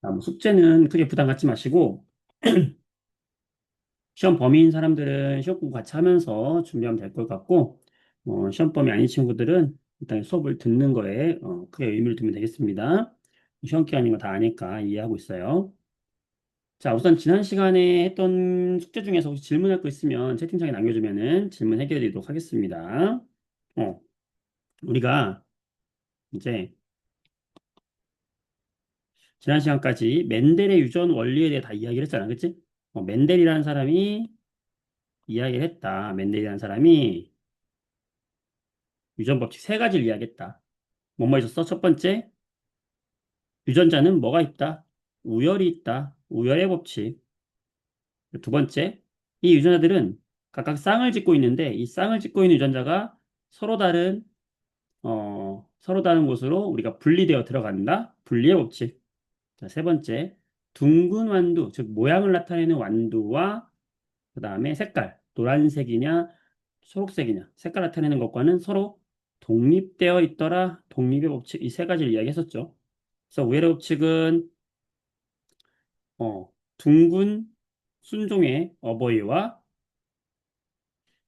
뭐 숙제는 크게 부담 갖지 마시고, 시험 범위인 사람들은 시험 공부 같이 하면서 준비하면 될 것 같고, 시험 범위 아닌 친구들은 일단 수업을 듣는 거에 크게 의미를 두면 되겠습니다. 시험 기간인 거 다 아니까 이해하고 있어요. 자, 우선 지난 시간에 했던 숙제 중에서 혹시 질문할 거 있으면 채팅창에 남겨주면은 질문 해결해 드리도록 하겠습니다. 어, 우리가 이제 지난 시간까지 멘델의 유전 원리에 대해 다 이야기를 했잖아. 그치? 멘델이라는 사람이 이야기를 했다. 멘델이라는 사람이 유전 법칙 세 가지를 이야기했다. 뭐뭐 있었어? 첫 번째, 유전자는 뭐가 있다? 우열이 있다. 우열의 법칙. 두 번째, 이 유전자들은 각각 쌍을 짓고 있는데 이 쌍을 짓고 있는 유전자가 서로 다른 서로 다른 곳으로 우리가 분리되어 들어간다. 분리의 법칙. 자, 세 번째, 둥근 완두, 즉 모양을 나타내는 완두와 그 다음에 색깔, 노란색이냐 초록색이냐 색깔 나타내는 것과는 서로 독립되어 있더라. 독립의 법칙 이 세 가지를 이야기했었죠. 그래서 우열의 법칙은 둥근 순종의 어버이와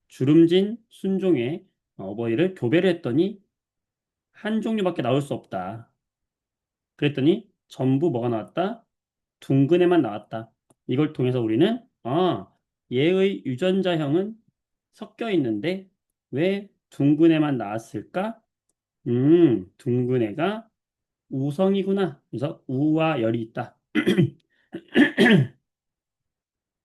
주름진 순종의 어버이를 교배를 했더니 한 종류밖에 나올 수 없다. 그랬더니 전부 뭐가 나왔다? 둥근 애만 나왔다. 이걸 통해서 우리는 얘의 유전자형은 섞여 있는데 왜 둥근 애만 나왔을까? 둥근 애가 우성이구나. 그래서 우와 열이 있다.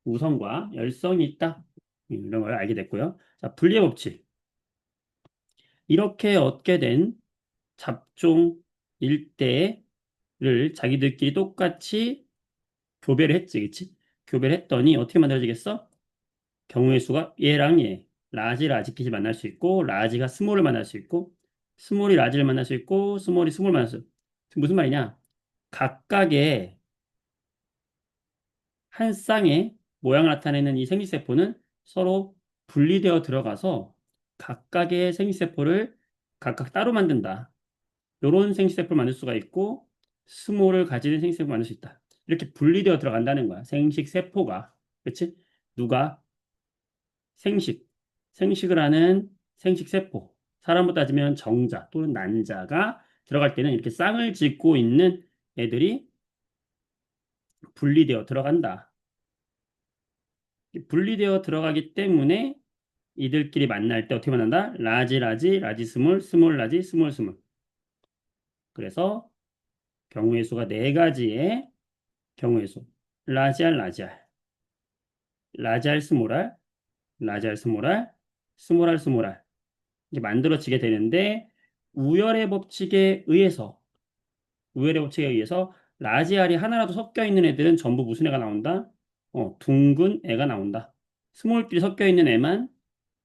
우성과 열성이 있다. 이런 걸 알게 됐고요. 자, 분리의 법칙. 이렇게 얻게 된 잡종 일대를 자기들끼리 똑같이 교배를 했지, 그치? 교배를 했더니 어떻게 만들어지겠어? 경우의 수가 얘랑 얘, 라지 라지킷이 만날 수 있고, 라지가 스몰을 만날 수 있고, 스몰이 라지를 만날 수 있고, 스몰이 스몰을 만날 수 있고. 무슨 말이냐? 각각의 한 쌍의 모양을 나타내는 이 생리세포는 서로 분리되어 들어가서 각각의 생리세포를 각각 따로 만든다. 이런 생식세포를 만들 수가 있고 스몰을 가지는 생식세포를 만들 수 있다. 이렇게 분리되어 들어간다는 거야. 생식세포가. 그렇지? 누가? 생식. 생식을 하는 생식세포. 사람으로 따지면 정자 또는 난자가 들어갈 때는 이렇게 쌍을 짓고 있는 애들이 분리되어 들어간다. 분리되어 들어가기 때문에 이들끼리 만날 때 어떻게 만난다? 라지 라지 라지 스몰 스몰 라지 스몰 스몰. 그래서 경우의 수가 네 가지의 경우의 수. 라지알 라지알, 라지알 스모랄, 라지알 스모랄, 스모랄 스모랄. 이게 만들어지게 되는데 우열의 법칙에 의해서 우열의 법칙에 의해서 라지알이 하나라도 섞여 있는 애들은 전부 무슨 애가 나온다? 둥근 애가 나온다. 스몰끼리 섞여 있는 애만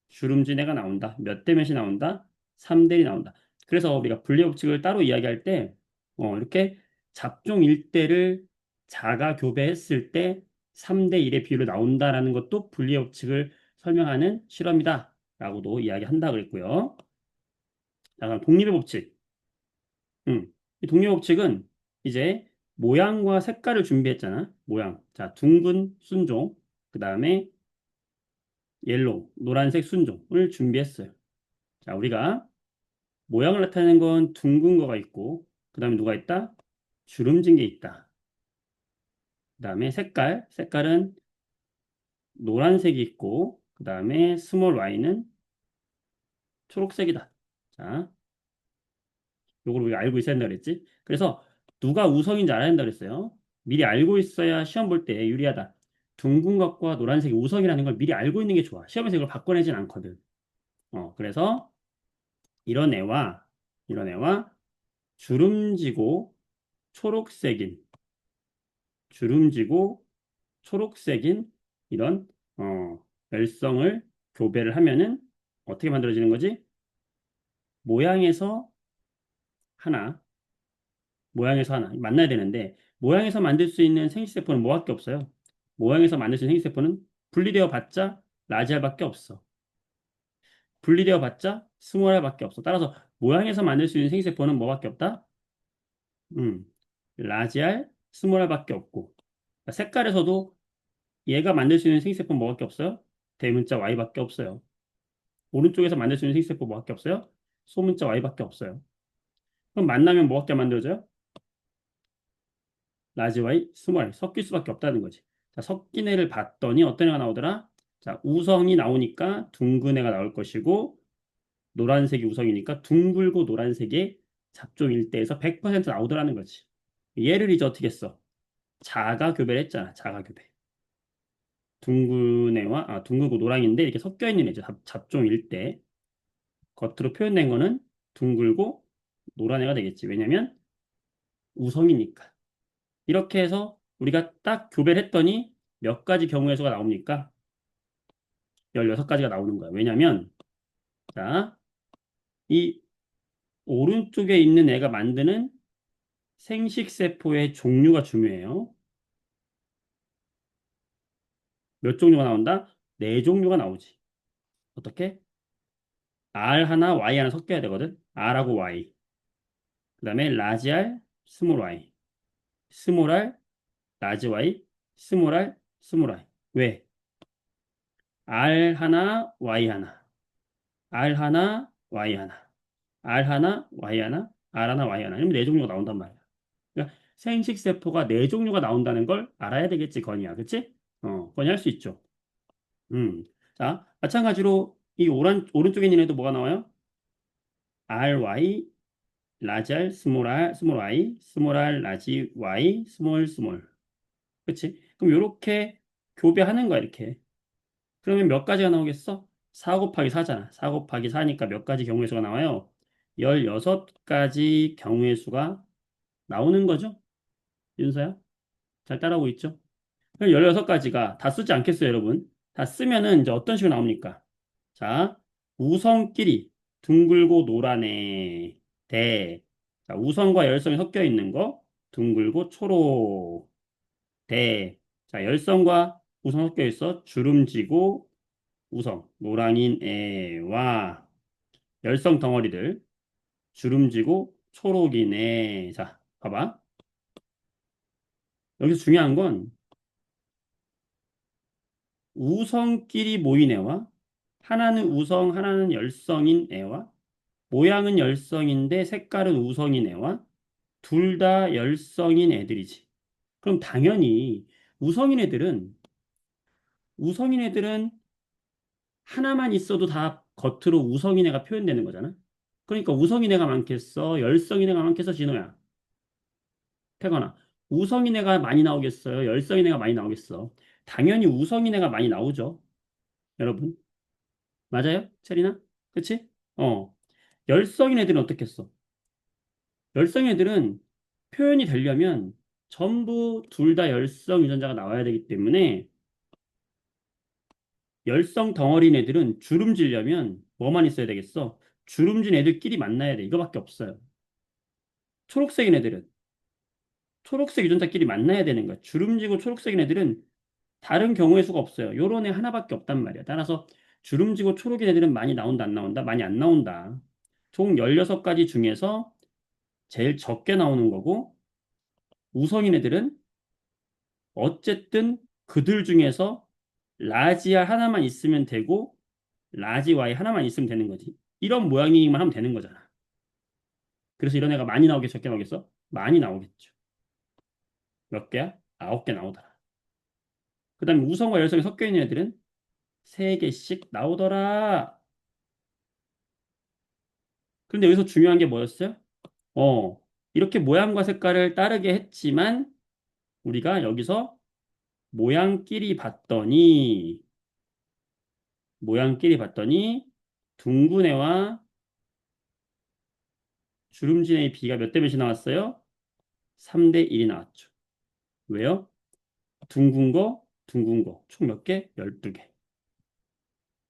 주름진 애가 나온다. 몇 대 몇이 나온다? 3대 1이 나온다. 그래서 우리가 분리 법칙을 따로 이야기할 때 이렇게 잡종 일대를 자가 교배했을 때 3대 1의 비율로 나온다라는 것도 분리 법칙을 설명하는 실험이다. 라고도 이야기한다 그랬고요. 자, 그럼 독립의 법칙. 이 독립의 법칙은 이제 모양과 색깔을 준비했잖아. 모양. 자, 둥근 순종. 그 다음에 옐로우, 노란색 순종을 준비했어요. 자, 우리가 모양을 나타내는 건 둥근 거가 있고, 그 다음에 누가 있다? 주름진 게 있다. 그 다음에 색깔은 노란색이 있고, 그 다음에 스몰 y는 초록색이다. 자, 요걸 우리가 알고 있어야 된다 그랬지? 그래서 누가 우성인지 알아야 된다 그랬어요. 미리 알고 있어야 시험 볼 때 유리하다. 둥근 것과 노란색이 우성이라는 걸 미리 알고 있는 게 좋아. 시험에서 이걸 바꿔내진 않거든. 그래서 이런 애와 이런 애와 주름지고 초록색인 주름지고 초록색인 이런 열성을 교배를 하면은 어떻게 만들어지는 거지? 모양에서 하나, 모양에서 하나 만나야 되는데 모양에서 만들 수 있는 생식세포는 뭐밖에 없어요? 모양에서 만들 수 있는 생식세포는 분리되어 봤자 라지알밖에 없어. 분리되어 봤자 스몰알밖에 없어. 따라서 모양에서 만들 수 있는 생식세포는 뭐밖에 없다? 음, 라지알, 스몰 r밖에 없고. 그러니까 색깔에서도 얘가 만들 수 있는 생식세포 뭐밖에 없어요? 대문자 Y밖에 없어요. 오른쪽에서 만들 수 있는 생식세포 뭐밖에 없어요? 소문자 Y밖에 없어요. 그럼 만나면 뭐밖에 만들어져요? 라지 Y, 스몰 Y 섞일 수밖에 없다는 거지. 자, 섞인 애를 봤더니 어떤 애가 나오더라? 자, 우성이 나오니까 둥근 애가 나올 것이고 노란색이 우성이니까 둥글고 노란색의 잡종 일대에서 100% 나오더라는 거지. 얘를 이제 어떻게 써? 자가 교배를 했잖아. 자가 교배. 둥근 애와 둥글고 노랑인데 이렇게 섞여 있는 애죠. 잡종 일대. 겉으로 표현된 거는 둥글고 노란 애가 되겠지. 왜냐면 우성이니까. 이렇게 해서 우리가 딱 교배를 했더니 몇 가지 경우의 수가 나옵니까? 16가지가 나오는 거야. 왜냐면 자, 이 오른쪽에 있는 애가 만드는 생식세포의 종류가 중요해요. 몇 종류가 나온다? 네 종류가 나오지. 어떻게? R 하나, Y 하나 섞여야 되거든. R하고 Y. 그 다음에 라지 R, 스몰 Y. 스몰 R, 라지 Y, 스몰 R, 스몰 Y. 왜? R 하나, Y 하나. R 하나, Y 하나. R 하나, Y 하나. R 하나, Y 하나. 이러면 네 종류가 나온단 말이야. 그러니까 생식세포가 네 종류가 나온다는 걸 알아야 되겠지, 건이야. 그치? 건이 할 수 있죠. 자, 마찬가지로 이 오른쪽에 있는 애도 뭐가 나와요? RY, 라지 R, 스몰 R, 스몰 Y, 스몰 R, 라지 Y, 스몰 스몰. 그치? 그럼 이렇게 교배하는 거야, 이렇게. 그러면 몇 가지가 나오겠어? 4 곱하기 4잖아. 4 곱하기 4니까 몇 가지 경우의 수가 나와요? 16가지 경우의 수가 나오는 거죠? 윤서야? 잘 따라오고 있죠? 그럼 16가지가 다 쓰지 않겠어요, 여러분? 다 쓰면은 이제 어떤 식으로 나옵니까? 자, 우성끼리 둥글고 노란애 대. 자, 우성과 열성이 섞여 있는 거 둥글고 초록 대. 자, 열성과 우성 섞여 있어 주름지고 우성 노랑인 애와 열성 덩어리들 주름지고 초록인 애. 자, 봐봐. 여기서 중요한 건 우성끼리 모인 애와 하나는 우성, 하나는 열성인 애와 모양은 열성인데 색깔은 우성인 애와 둘 다 열성인 애들이지. 그럼 당연히 우성인 애들은 우성인 애들은 하나만 있어도 다 겉으로 우성인 애가 표현되는 거잖아. 그러니까 우성인 애가 많겠어? 열성인 애가 많겠어? 진호야. 태거나 우성인 애가 많이 나오겠어요? 열성인 애가 많이 나오겠어? 당연히 우성인 애가 많이 나오죠. 여러분. 맞아요? 체리나? 그치? 열성인 애들은 어떻겠어? 열성 애들은 표현이 되려면 전부 둘 다 열성 유전자가 나와야 되기 때문에 열성 덩어리인 애들은 주름지려면 뭐만 있어야 되겠어? 주름진 애들끼리 만나야 돼. 이거밖에 없어요. 초록색인 애들은 초록색 유전자끼리 만나야 되는 거야. 주름지고 초록색인 애들은 다른 경우의 수가 없어요. 요런 애 하나밖에 없단 말이야. 따라서 주름지고 초록인 애들은 많이 나온다, 안 나온다? 많이 안 나온다. 총 16가지 중에서 제일 적게 나오는 거고 우성인 애들은 어쨌든 그들 중에서 라지아 하나만 있으면 되고 라지 Y 하나만 있으면 되는 거지. 이런 모양이만 하면 되는 거잖아. 그래서 이런 애가 많이 나오겠어, 적게 나오겠어? 많이 나오겠죠. 몇 개야? 9개 나오더라. 그 다음에 우성과 열성이 섞여 있는 애들은 3개씩 나오더라. 그런데 여기서 중요한 게 뭐였어요? 어, 이렇게 모양과 색깔을 따르게 했지만 우리가 여기서 모양끼리 봤더니 모양끼리 봤더니 둥근 애와 주름진의 비가 몇 대 몇이 나왔어요? 3대 1이 나왔죠. 왜요? 둥근 거, 총 몇 개? 12개.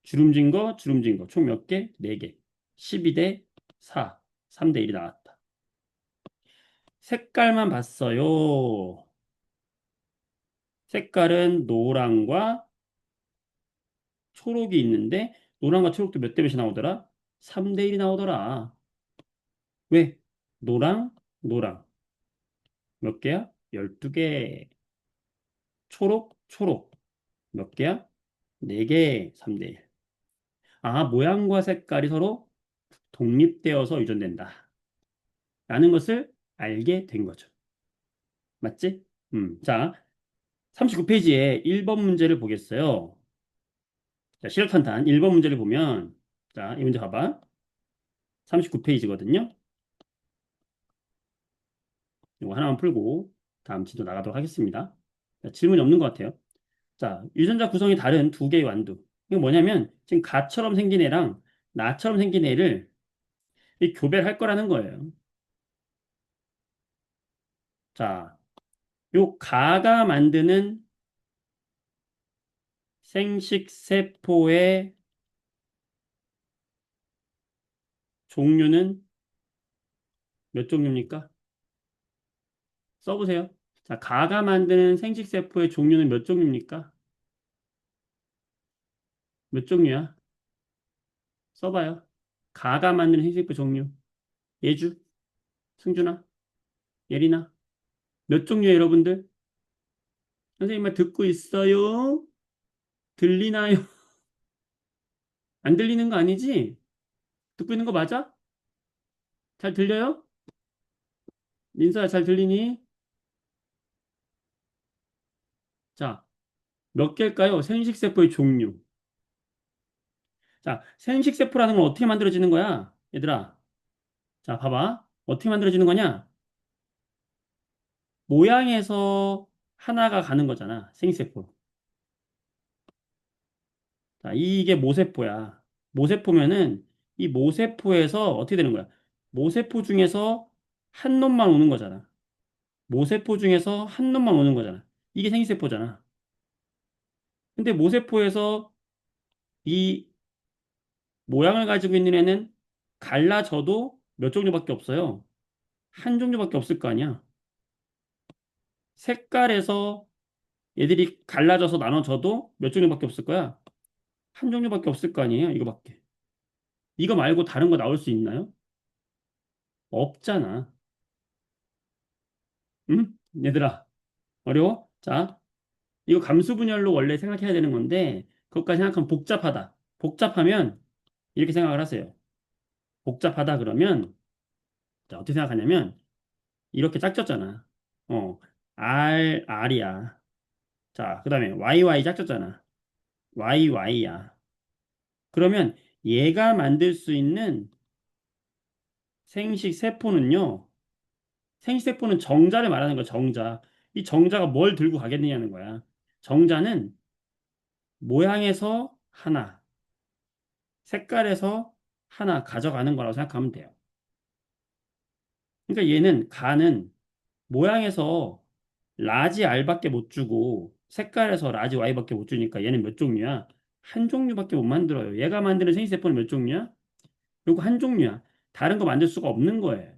주름진 거, 총 몇 개? 4개. 12대 4, 3대 1이 나왔다. 색깔만 봤어요. 색깔은 노랑과 초록이 있는데, 노랑과 초록도 몇 대 몇이 나오더라? 3대 1이 나오더라. 왜? 노랑, 노랑. 몇 개야? 12개. 초록, 초록. 몇 개야? 4개, 3대 1. 아, 모양과 색깔이 서로 독립되어서 유전된다. 라는 것을 알게 된 거죠. 맞지? 자, 39페이지에 1번 문제를 보겠어요. 자, 실력탄탄 1번 문제를 보면, 자, 이 문제 봐봐. 39페이지거든요. 이거 하나만 풀고 다음 지도 나가도록 하겠습니다. 자, 질문이 없는 것 같아요. 자, 유전자 구성이 다른 두 개의 완두. 이거 뭐냐면 지금 가처럼 생긴 애랑 나처럼 생긴 애를 이 교배를 할 거라는 거예요. 자, 요 가가 만드는 생식세포의 종류는 몇 종류입니까? 써보세요. 자, 가가 만드는 생식세포의 종류는 몇 종류입니까? 몇 종류야? 써봐요. 가가 만드는 생식세포 종류. 예주, 승준아, 예린아. 몇 종류예요, 여러분들? 선생님 말 듣고 있어요? 들리나요? 안 들리는 거 아니지? 듣고 있는 거 맞아? 잘 들려요? 민서야, 잘 들리니? 자, 몇 개일까요? 생식세포의 종류. 자, 생식세포라는 건 어떻게 만들어지는 거야? 얘들아. 자, 봐봐. 어떻게 만들어지는 거냐? 모양에서 하나가 가는 거잖아. 생식세포. 자, 이게 모세포야. 모세포면은 이 모세포에서 어떻게 되는 거야? 모세포 중에서 한 놈만 오는 거잖아. 모세포 중에서 한 놈만 오는 거잖아. 이게 생식세포잖아. 근데 모세포에서 이 모양을 가지고 있는 애는 갈라져도 몇 종류밖에 없어요. 한 종류밖에 없을 거 아니야. 색깔에서 얘들이 갈라져서 나눠져도 몇 종류밖에 없을 거야. 한 종류밖에 없을 거 아니에요. 이거밖에. 이거 말고 다른 거 나올 수 있나요? 없잖아. 응? 얘들아, 어려워? 자, 이거 감수 분열로 원래 생각해야 되는 건데, 그것까지 생각하면 복잡하다. 복잡하면 이렇게 생각을 하세요. 복잡하다 그러면, 자, 어떻게 생각하냐면, 이렇게 짝졌잖아. 어, R이야. 자, 그 다음에 YY 짝졌잖아. YY야. 그러면 얘가 만들 수 있는 생식세포는요, 생식세포는 정자를 말하는 거야, 정자. 이 정자가 뭘 들고 가겠느냐는 거야. 정자는 모양에서 하나, 색깔에서 하나 가져가는 거라고 생각하면 돼요. 그러니까 얘는 가는 모양에서 라지 R밖에 못 주고 색깔에서 라지 Y밖에 못 주니까 얘는 몇 종류야? 한 종류밖에 못 만들어요. 얘가 만드는 생식세포는 몇 종류야? 요거 한 종류야. 다른 거 만들 수가 없는 거예요.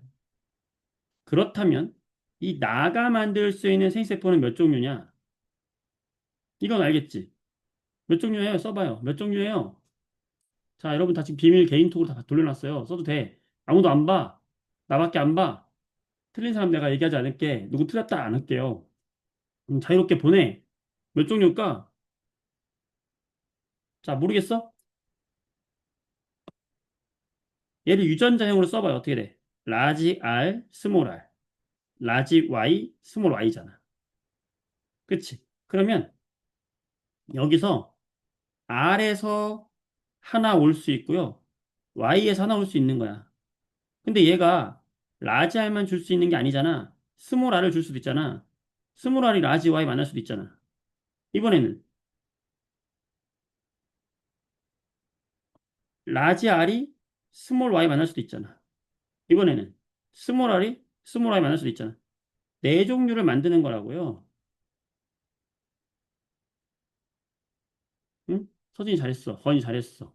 그렇다면 이 나가 만들 수 있는 생식세포는 몇 종류냐? 이건 알겠지? 몇 종류예요? 써봐요. 몇 종류예요? 자, 여러분 다 지금 비밀 개인톡으로 다 돌려놨어요. 써도 돼. 아무도 안 봐. 나밖에 안 봐. 틀린 사람 내가 얘기하지 않을게. 누구 틀렸다 안 할게요. 자유롭게 보내. 몇 종류일까? 자, 모르겠어? 얘를 유전자형으로 써봐요. 어떻게 돼? 라지 R, 스몰 R. 라지 Y, 스몰 Y잖아. 그치? 그러면 여기서 R에서 하나 올 수 있고요. Y에서 하나 올 수 있는 거야. 근데 얘가 라지 R만 줄 수 있는 게 아니잖아. 스몰 R을 줄 수도 있잖아. 스몰 R이 라지 Y 만날 수도 있잖아. 이번에는 라지 R이 스몰 Y 만날 수도 있잖아. 이번에는 스몰 R이 스몰 Y 만날 수도 있잖아. 네 종류를 만드는 거라고요. 응? 서진이 잘했어. 건이 잘했어.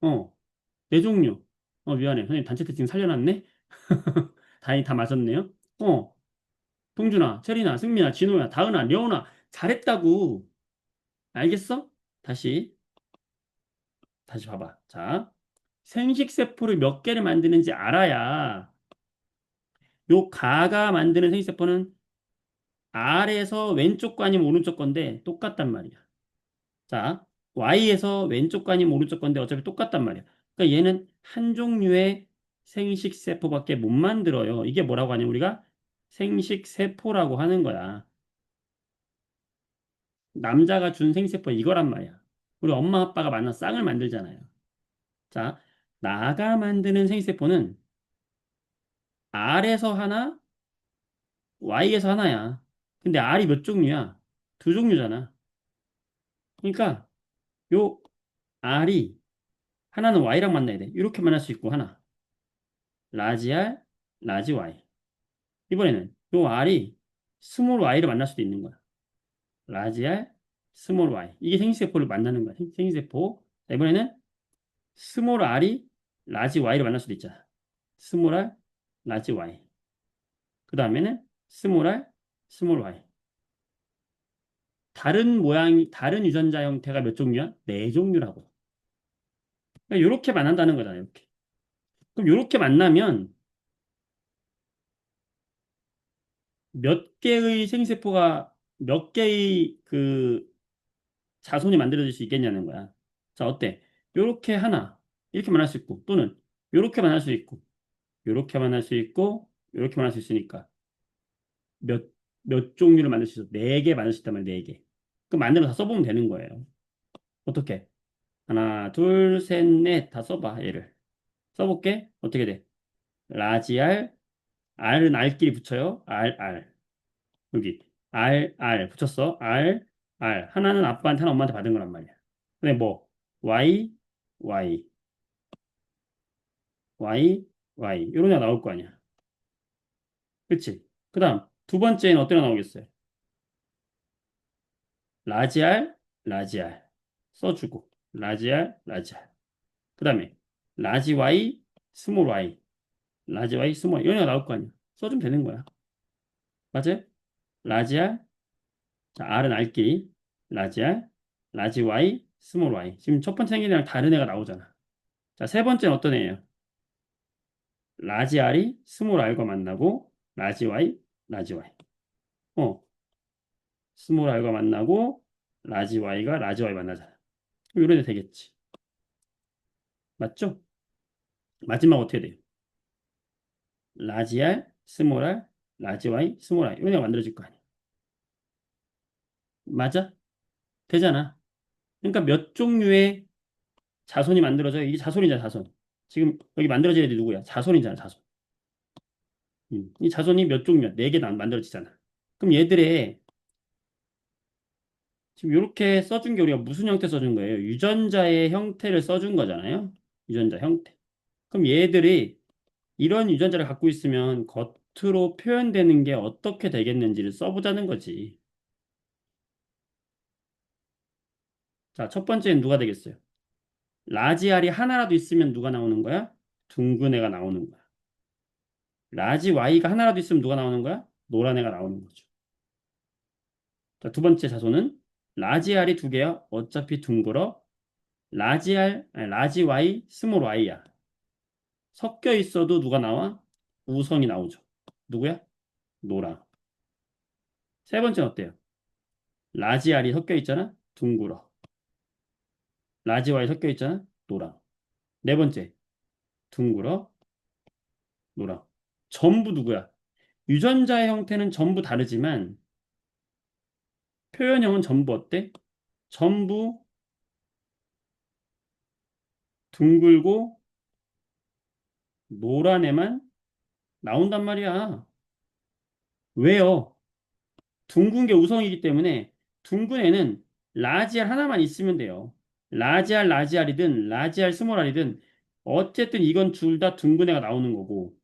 어, 네 종류. 미안해. 선생님 단체 채팅 살려놨네? 다행히 다 맞았네요. 동준아, 체리나, 승민아, 진호야, 다은아, 려운아. 잘했다고. 알겠어? 다시 봐봐. 자, 생식세포를 몇 개를 만드는지 알아야 요 가가 만드는 생식세포는 R에서 왼쪽 거 아니면 오른쪽 건데 똑같단 말이야. 자, Y에서 왼쪽 거 아니면 오른쪽 건데 어차피 똑같단 말이야. 그러니까 얘는 한 종류의 생식세포밖에 못 만들어요. 이게 뭐라고 하냐면 우리가 생식세포라고 하는 거야. 남자가 준 생세포 이거란 말이야. 우리 엄마 아빠가 만나 쌍을 만들잖아요. 자, 나가 만드는 생세포는 R에서 하나, Y에서 하나야. 근데 R이 몇 종류야? 두 종류잖아. 그러니까 요 R이 하나는 Y랑 만나야 돼. 이렇게 만날 수 있고 하나. 라지 R, 라지 Y. 이번에는 요 R이 스몰 Y를 만날 수도 있는 거야. 라지 R, 스몰 Y. 이게 생세포를 만나는 거야. 생세포. 자, 이번에는 스몰 R이 라지 Y를 만날 수도 있잖아. 스몰 R, 라지 Y. 그 다음에는 스몰 R, 스몰 Y. 다른 모양, 다른 유전자 형태가 몇 종류야? 네 종류라고. 그러니까 이렇게 만난다는 거잖아, 이렇게. 그럼 이렇게 만나면 몇 개의 생세포가 몇 개의 그 자손이 만들어질 수 있겠냐는 거야. 자, 어때? 이렇게 하나, 이렇게 만날 수 있고, 또는 이렇게 만날 수 있고, 이렇게 만날 수 있고, 이렇게 만날 수 있으니까 몇, 몇 종류를 만들 수 있어? 네 개 만들 수 있단 말이야, 네 개. 그럼 만들어서 다 써보면 되는 거예요. 어떻게? 하나, 둘, 셋, 넷, 다 써봐, 얘를. 써볼게. 어떻게 돼? 라지 R, R은 R끼리 붙여요. R, R. 여기. R, R. 붙였어. R, R. 하나는 아빠한테, 하나 엄마한테 받은 거란 말이야. 근데 뭐, Y, Y, Y, Y. 이런 애가 나올 거 아니야. 그치? 그 다음, 두 번째는 어떤 애가 나오겠어요? 라지 R, 라지 R. 써주고. 라지 R, 라지 R. 그 다음에, 라지 Y, 스몰 Y. 라지 Y, 스몰 Y. 이런 애가 나올 거 아니야. 써주면 되는 거야. 맞아요? 라지 R, 자, R은 R끼리, 라지 R, 라지 Y, 스몰 y. 지금 첫 번째 생긴 애랑 다른 애가 나오잖아. 자, 세 번째는 어떤 애예요? 라지 R이 스몰 R과 만나고, 라지 Y, 라지 Y. 어, 스몰 R과 만나고, 라지 Y가 라지 Y 만나잖아. 그럼 이런 애 되겠지. 맞죠? 마지막 어떻게 돼요? 라지 R, 스몰 R, 라지 Y, 스몰 I. 이런 애가 만들어질 거 아니야. 맞아? 되잖아. 그러니까 몇 종류의 자손이 만들어져요? 이게 자손이잖아, 자손. 지금 여기 만들어질 애들이 누구야? 자손이잖아, 자손. 이 자손이 몇 종류야? 네 개 만들어지잖아. 그럼 얘들의 지금 이렇게 써준 게 우리가 무슨 형태 써준 거예요? 유전자의 형태를 써준 거잖아요. 유전자 형태. 그럼 얘들이 이런 유전자를 갖고 있으면 겉으로 표현되는 게 어떻게 되겠는지를 써보자는 거지. 자, 첫 번째는 누가 되겠어요? 라지 R이 하나라도 있으면 누가 나오는 거야? 둥근 애가 나오는 거야. 라지 Y가 하나라도 있으면 누가 나오는 거야? 노란 애가 나오는 거죠. 자, 두 번째 자손은 라지 R이 두 개야. 어차피 둥글어. 라지 R, 아니, 라지 Y, 스몰 Y야. 섞여 있어도 누가 나와? 우성이 나오죠. 누구야? 노랑. 세 번째는 어때요? 라지 R이 섞여 있잖아? 둥글어. 라지 Y 섞여 있잖아? 노랑. 네 번째, 둥글어, 노랑. 전부 누구야? 유전자의 형태는 전부 다르지만 표현형은 전부 어때? 전부 둥글고 노란 애만 나온단 말이야. 왜요? 둥근 게 우성이기 때문에 둥근 애는 라지 R 하나만 있으면 돼요. 라지 R, 라지 R이든 라지 R, 스몰 R이든 어쨌든 이건 둘 다 둥근 애가 나오는 거고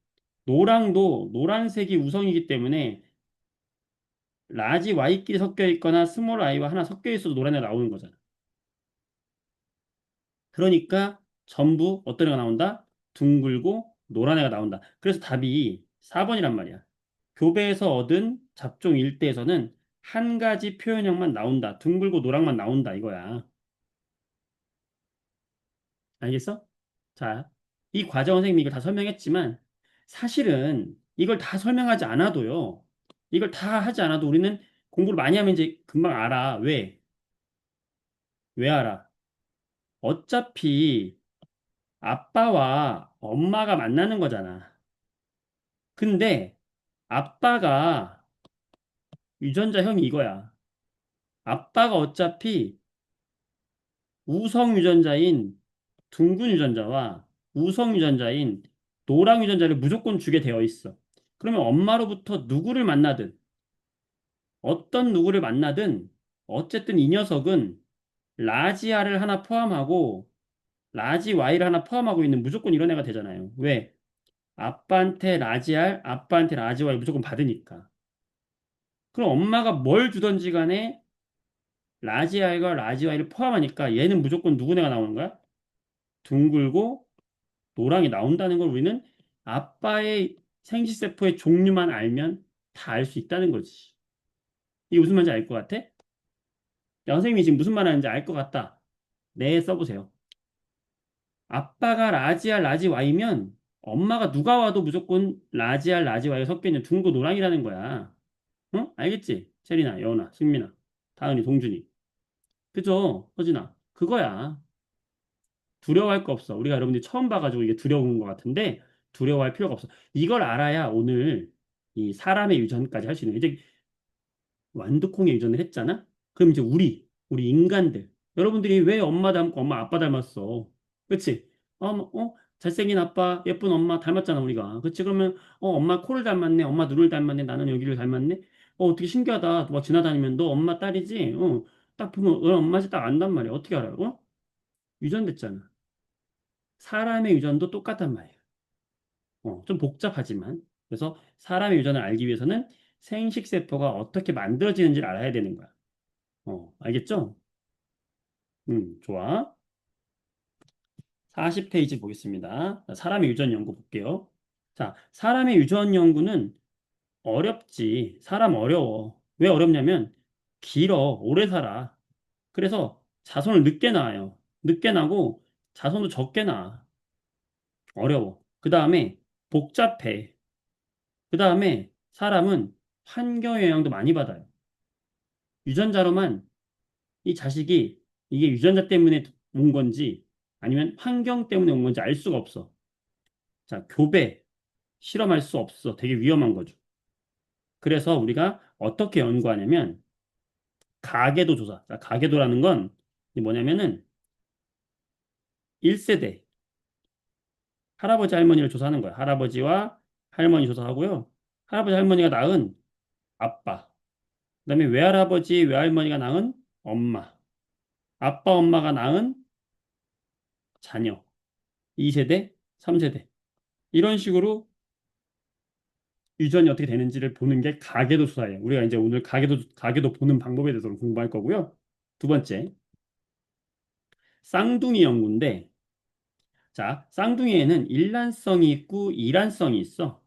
노랑도 노란색이 우성이기 때문에 라지 Y끼리 섞여 있거나 스몰 I와 하나 섞여 있어도 노란 애가 나오는 거잖아. 그러니까 전부 어떤 애가 나온다? 둥글고 노란 애가 나온다. 그래서 답이 4번이란 말이야. 교배에서 얻은 잡종 일대에서는 한 가지 표현형만 나온다. 둥글고 노랑만 나온다 이거야. 알겠어? 자, 이 과정 선생님이 이걸 다 설명했지만 사실은 이걸 다 설명하지 않아도요. 이걸 다 하지 않아도 우리는 공부를 많이 하면 이제 금방 알아. 왜? 왜 알아? 어차피 아빠와 엄마가 만나는 거잖아. 근데 아빠가 유전자 형이 이거야. 아빠가 어차피 우성 유전자인 둥근 유전자와 우성 유전자인 노랑 유전자를 무조건 주게 되어 있어. 그러면 엄마로부터 누구를 만나든 어떤 누구를 만나든 어쨌든 이 녀석은 라지아를 하나 포함하고 라지 Y를 하나 포함하고 있는 무조건 이런 애가 되잖아요. 왜? 아빠한테 라지 R, 아빠한테 라지 Y 무조건 받으니까. 그럼 엄마가 뭘 주던지 간에 라지 R과 라지 Y를 포함하니까 얘는 무조건 누구네가 나오는 거야? 둥글고 노랑이 나온다는 걸 우리는 아빠의 생식세포의 종류만 알면 다 알 수 있다는 거지. 이게 무슨 말인지 알 것 같아? 야, 선생님이 지금 무슨 말 하는지 알 것 같다. 네, 써보세요. 아빠가 라지알 라지 Y면 엄마가 누가 와도 무조건 라지알 라지 Y가 섞여 있는 둥고 노랑이라는 거야. 어? 알겠지? 세리나, 여은아, 승민아, 다은이, 동준이. 그죠? 서진아. 그거야. 두려워할 거 없어. 우리가 여러분들이 처음 봐가지고 이게 두려운 것 같은데 두려워할 필요가 없어. 이걸 알아야 오늘 이 사람의 유전까지 할 수 있는 거야. 이제 완두콩에 유전을 했잖아? 그럼 이제 우리 인간들. 여러분들이 왜 엄마 닮고 엄마 아빠 닮았어? 그치? 잘생긴 아빠, 예쁜 엄마 닮았잖아, 우리가. 그치? 그러면, 엄마 코를 닮았네, 엄마 눈을 닮았네, 나는 여기를 닮았네? 어떻게 신기하다. 막 지나다니면 너 엄마 딸이지? 딱 보면, 엄마지 딱 안단 말이야. 어떻게 알아요? 유전됐잖아. 사람의 유전도 똑같단 말이야. 좀 복잡하지만. 그래서 사람의 유전을 알기 위해서는 생식세포가 어떻게 만들어지는지를 알아야 되는 거야. 알겠죠? 좋아. 40페이지 보겠습니다. 자, 사람의 유전 연구 볼게요. 자, 사람의 유전 연구는 어렵지. 사람 어려워. 왜 어렵냐면, 길어. 오래 살아. 그래서 자손을 늦게 낳아요. 늦게 나고 자손도 적게 낳아. 어려워. 그 다음에 복잡해. 그 다음에 사람은 환경의 영향도 많이 받아요. 유전자로만 이 자식이 이게 유전자 때문에 온 건지 아니면 환경 때문에 온 건지 알 수가 없어. 자, 교배 실험할 수 없어. 되게 위험한 거죠. 그래서 우리가 어떻게 연구하냐면 가계도 조사. 자, 가계도라는 건 뭐냐면은 1세대 할아버지 할머니를 조사하는 거야. 할아버지와 할머니 조사하고요. 할아버지 할머니가 낳은 아빠. 그다음에 외할아버지 외할머니가 낳은 엄마. 아빠 엄마가 낳은 자녀. 2세대, 3세대. 이런 식으로 유전이 어떻게 되는지를 보는 게 가계도 수사예요. 우리가 이제 오늘 가계도 보는 방법에 대해서 공부할 거고요. 두 번째, 쌍둥이 연구인데, 자, 쌍둥이에는 일란성이 있고 이란성이 있어.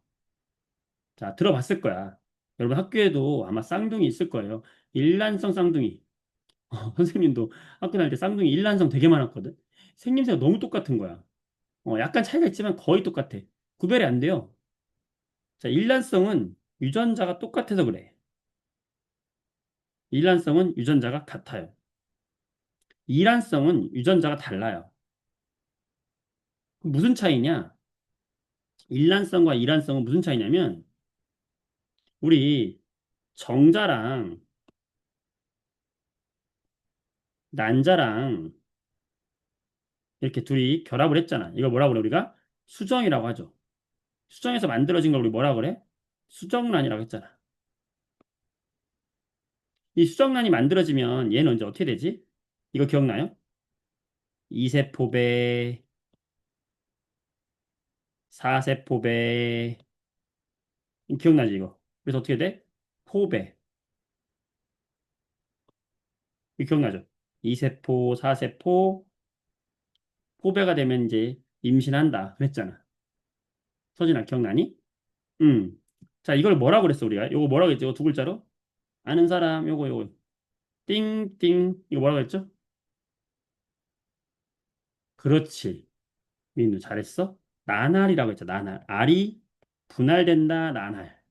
자, 들어봤을 거야. 여러분 학교에도 아마 쌍둥이 있을 거예요. 일란성 쌍둥이. 선생님도 학교 다닐 때 쌍둥이 일란성 되게 많았거든. 생김새가 너무 똑같은 거야. 약간 차이가 있지만 거의 똑같아. 구별이 안 돼요. 자, 일란성은 유전자가 똑같아서 그래. 일란성은 유전자가 같아요. 이란성은 유전자가 달라요. 그럼 무슨 차이냐? 일란성과 이란성은 무슨 차이냐면 우리 정자랑 난자랑 이렇게 둘이 결합을 했잖아. 이걸 뭐라고 그래 우리가? 수정이라고 하죠. 수정에서 만들어진 걸 우리 뭐라고 그래? 수정란이라고 했잖아. 이 수정란이 만들어지면 얘는 이제 어떻게 되지? 이거 기억나요? 이세포배, 사세포배. 기억나지 이거? 그래서 어떻게 돼? 포배. 이거 기억나죠? 이세포, 사세포, 포배가 되면 이제 임신한다. 그랬잖아. 서진아, 기억나니? 응. 자, 이걸 뭐라고 그랬어, 우리가? 요거 뭐라고 했지? 이거 두 글자로? 아는 사람, 요거. 띵띵. 이거 뭐라고 했죠? 그렇지. 민우, 잘했어? 나날이라고 했죠, 나날. 알이 분할된다, 나날.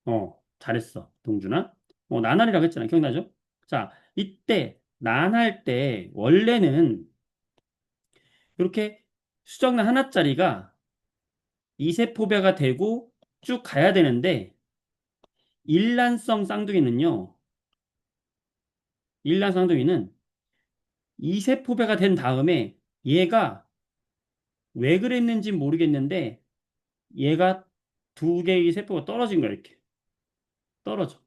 어. 잘했어, 동준아. 난할이라고 했잖아. 기억나죠? 자, 이때 난할 때 원래는 이렇게 수정란 하나짜리가 이세포배가 되고 쭉 가야 되는데 일란성 쌍둥이는요. 일란 쌍둥이는 이세포배가 된 다음에 얘가 왜 그랬는지 모르겠는데 얘가 두 개의 세포가 떨어진 거야, 이렇게. 떨어져.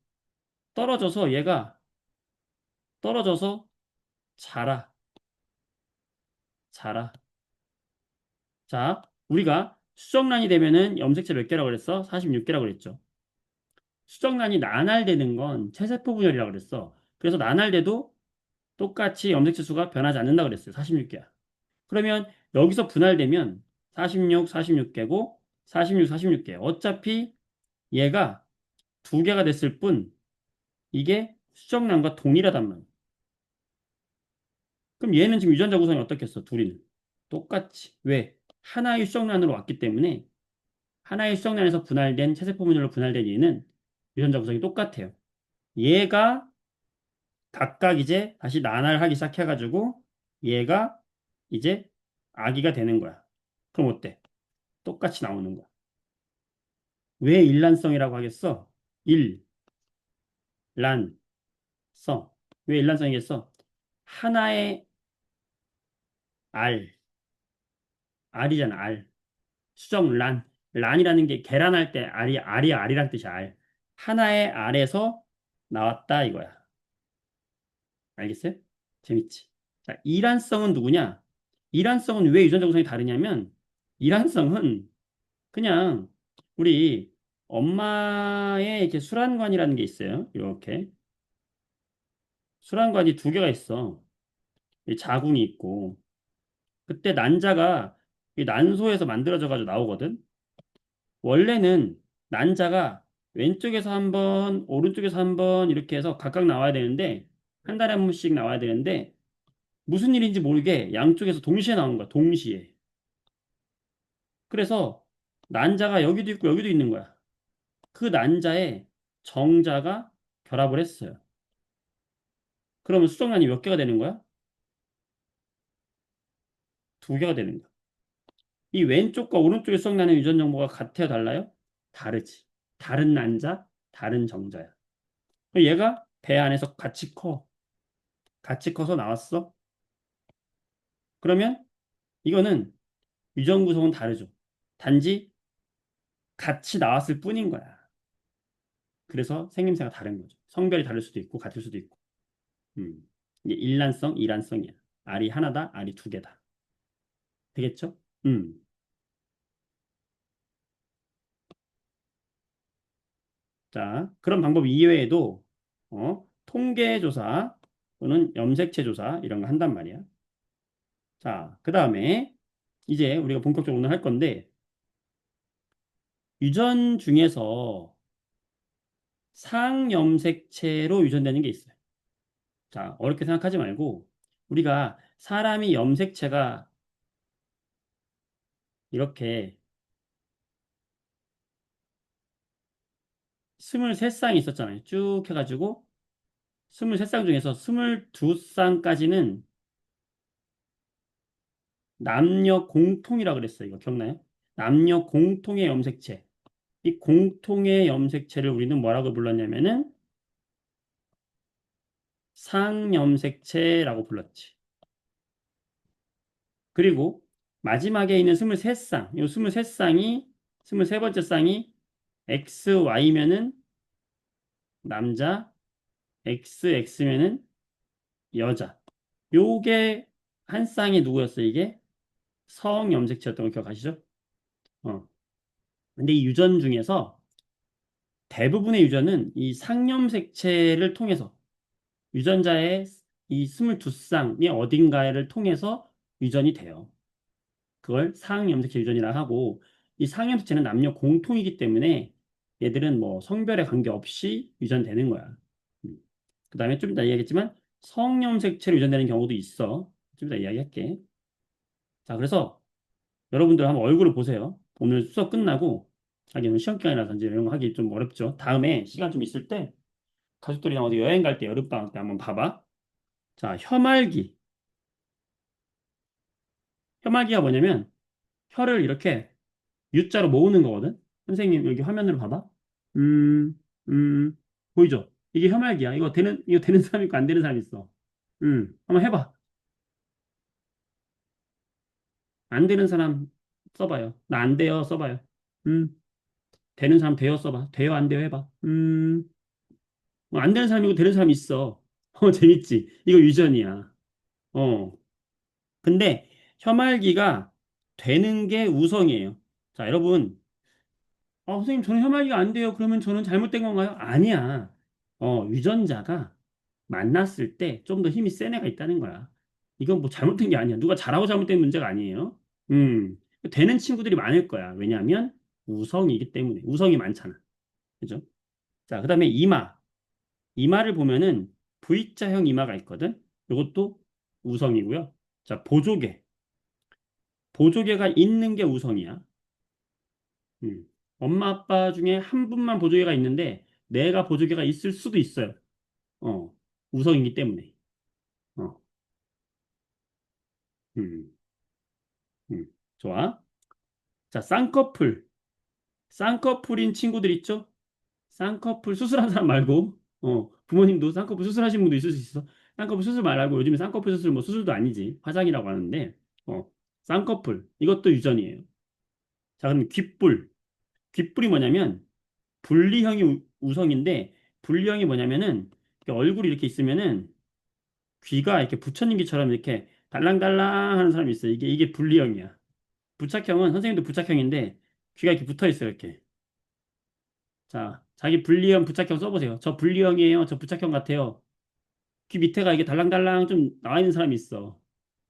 떨어져서 얘가 떨어져서 자라. 자라. 자, 우리가 수정란이 되면은 염색체 몇 개라고 그랬어? 46개라고 그랬죠. 수정란이 난할되는 건 체세포 분열이라고 그랬어. 그래서 난할돼도 똑같이 염색체 수가 변하지 않는다 그랬어요. 46개야. 그러면 여기서 분할되면 46, 46개고 46, 46개. 어차피 얘가 두 개가 됐을 뿐 이게 수정란과 동일하단 말이야. 그럼 얘는 지금 유전자 구성이 어떻겠어? 둘이는. 똑같이. 왜? 하나의 수정란으로 왔기 때문에 하나의 수정란에서 분할된 체세포 분열로 분할된 얘는 유전자 구성이 똑같아요. 얘가 각각 이제 다시 난할하기 시작해가지고 얘가 이제 아기가 되는 거야. 그럼 어때? 똑같이 나오는 거야. 왜 일란성이라고 하겠어? 일란성. 왜 일란성이겠어? 하나의 알, 알이잖아, 알. 수정란. 란이라는 게 계란할 때 알이란 뜻이야, 알. 하나의 알에서 나왔다 이거야. 알겠어요? 재밌지? 자, 이란성은 누구냐? 이란성은 왜 유전자 구성이 다르냐면, 이란성은 그냥 우리 엄마의 이렇게 수란관이라는 게 있어요. 이렇게. 수란관이 두 개가 있어. 이 자궁이 있고. 그때 난자가 이 난소에서 만들어져가지고 나오거든. 원래는 난자가 왼쪽에서 한 번, 오른쪽에서 한 번 이렇게 해서 각각 나와야 되는데, 한 달에 한 번씩 나와야 되는데, 무슨 일인지 모르게 양쪽에서 동시에 나오는 거야. 동시에. 그래서 난자가 여기도 있고 여기도 있는 거야. 그 난자에 정자가 결합을 했어요. 그러면 수정란이 몇 개가 되는 거야? 두 개가 되는 거야. 이 왼쪽과 오른쪽에 수정란의 유전 정보가 같아요, 달라요? 다르지. 다른 난자, 다른 정자야. 얘가 배 안에서 같이 커. 같이 커서 나왔어. 그러면 이거는 유전 구성은 다르죠. 단지 같이 나왔을 뿐인 거야. 그래서 생김새가 다른 거죠. 성별이 다를 수도 있고 같을 수도 있고. 이게 일란성, 이란성이야. 알이 하나다, 알이 두 개다. 되겠죠? 자, 그런 방법 이외에도 통계 조사 또는 염색체 조사 이런 거 한단 말이야. 자, 그 다음에 이제 우리가 본격적으로 오늘 할 건데 유전 중에서 상염색체로 유전되는 게 있어요. 자, 어렵게 생각하지 말고 우리가 사람이 염색체가 이렇게 23쌍이 있었잖아요. 쭉 해가지고 23쌍 중에서 22쌍까지는 남녀 공통이라 그랬어요. 이거 기억나요? 남녀 공통의 염색체. 이 공통의 염색체를 우리는 뭐라고 불렀냐면은 상염색체라고 불렀지. 그리고 마지막에 있는 23쌍, 이 23쌍이 23번째 쌍이 XY면은 남자, XX면은 여자. 요게 한 쌍이 누구였어요, 이게? 성염색체였던 거 기억하시죠? 어. 근데 이 유전 중에서 대부분의 유전은 이 상염색체를 통해서 유전자의 이 22쌍의 어딘가를 통해서 유전이 돼요. 그걸 상염색체 유전이라 하고 이 상염색체는 남녀 공통이기 때문에 얘들은 뭐 성별에 관계없이 유전되는 거야. 그 다음에 좀 이따 이야기했지만 성염색체로 유전되는 경우도 있어. 좀 이따 이야기할게. 자, 그래서 여러분들 한번 얼굴을 보세요. 오늘 수업 끝나고 하기는 시험 기간이라서 이제 이런 거 하기 좀 어렵죠. 다음에 시간 좀 있을 때 가족들이랑 어디 여행 갈 때 여름방학 때 한번 봐봐. 자, 혀말기. 혀말기가 뭐냐면 혀를 이렇게 U자로 모으는 거거든. 선생님 여기 화면으로 봐봐. 음, 보이죠? 이게 혀말기야. 이거 되는 사람 있고 안 되는 사람 있어. 한번 해봐. 안 되는 사람 써봐요. 나 안 돼요. 써봐요. 음, 되는 사람 돼요. 써봐. 돼요, 안 돼요. 해봐. 안 되는 사람이고 되는 사람이 있어. 재밌지? 이거 유전이야. 어. 근데 혀말기가 되는 게 우성이에요. 자, 여러분. 선생님, 저는 혀말기가 안 돼요. 그러면 저는 잘못된 건가요? 아니야. 유전자가 만났을 때 좀 더 힘이 센 애가 있다는 거야. 이건 뭐 잘못된 게 아니야. 누가 잘하고 잘못된 문제가 아니에요. 되는 친구들이 많을 거야. 왜냐하면 우성이기 때문에. 우성이 많잖아. 그죠? 자, 그 다음에 이마. 이마를 보면은 V자형 이마가 있거든. 이것도 우성이고요. 자, 보조개. 보조개가 있는 게 우성이야. 음. 엄마 아빠 중에 한 분만 보조개가 있는데 내가 보조개가 있을 수도 있어요. 어. 우성이기 때문에. 어. 음. 좋아. 자, 쌍꺼풀. 쌍꺼풀인 친구들 있죠? 쌍꺼풀 수술한 사람 말고, 부모님도 쌍꺼풀 수술하신 분도 있을 수 있어. 쌍꺼풀 수술 말고 요즘에 쌍꺼풀 수술 뭐 수술도 아니지. 화장이라고 하는데, 어, 쌍꺼풀. 이것도 유전이에요. 자, 그럼 귓불. 귓불이 뭐냐면, 분리형이 우성인데, 분리형이 뭐냐면은, 이렇게 얼굴이 이렇게 있으면은, 귀가 이렇게 부처님 귀처럼 이렇게 달랑달랑 하는 사람이 있어요. 이게 분리형이야. 부착형은, 선생님도 부착형인데, 귀가 이렇게 붙어 있어요, 이렇게. 자, 자기 분리형, 부착형 써보세요. 저 분리형이에요. 저 부착형 같아요. 귀 밑에가 이게 달랑달랑 좀 나와 있는 사람이 있어.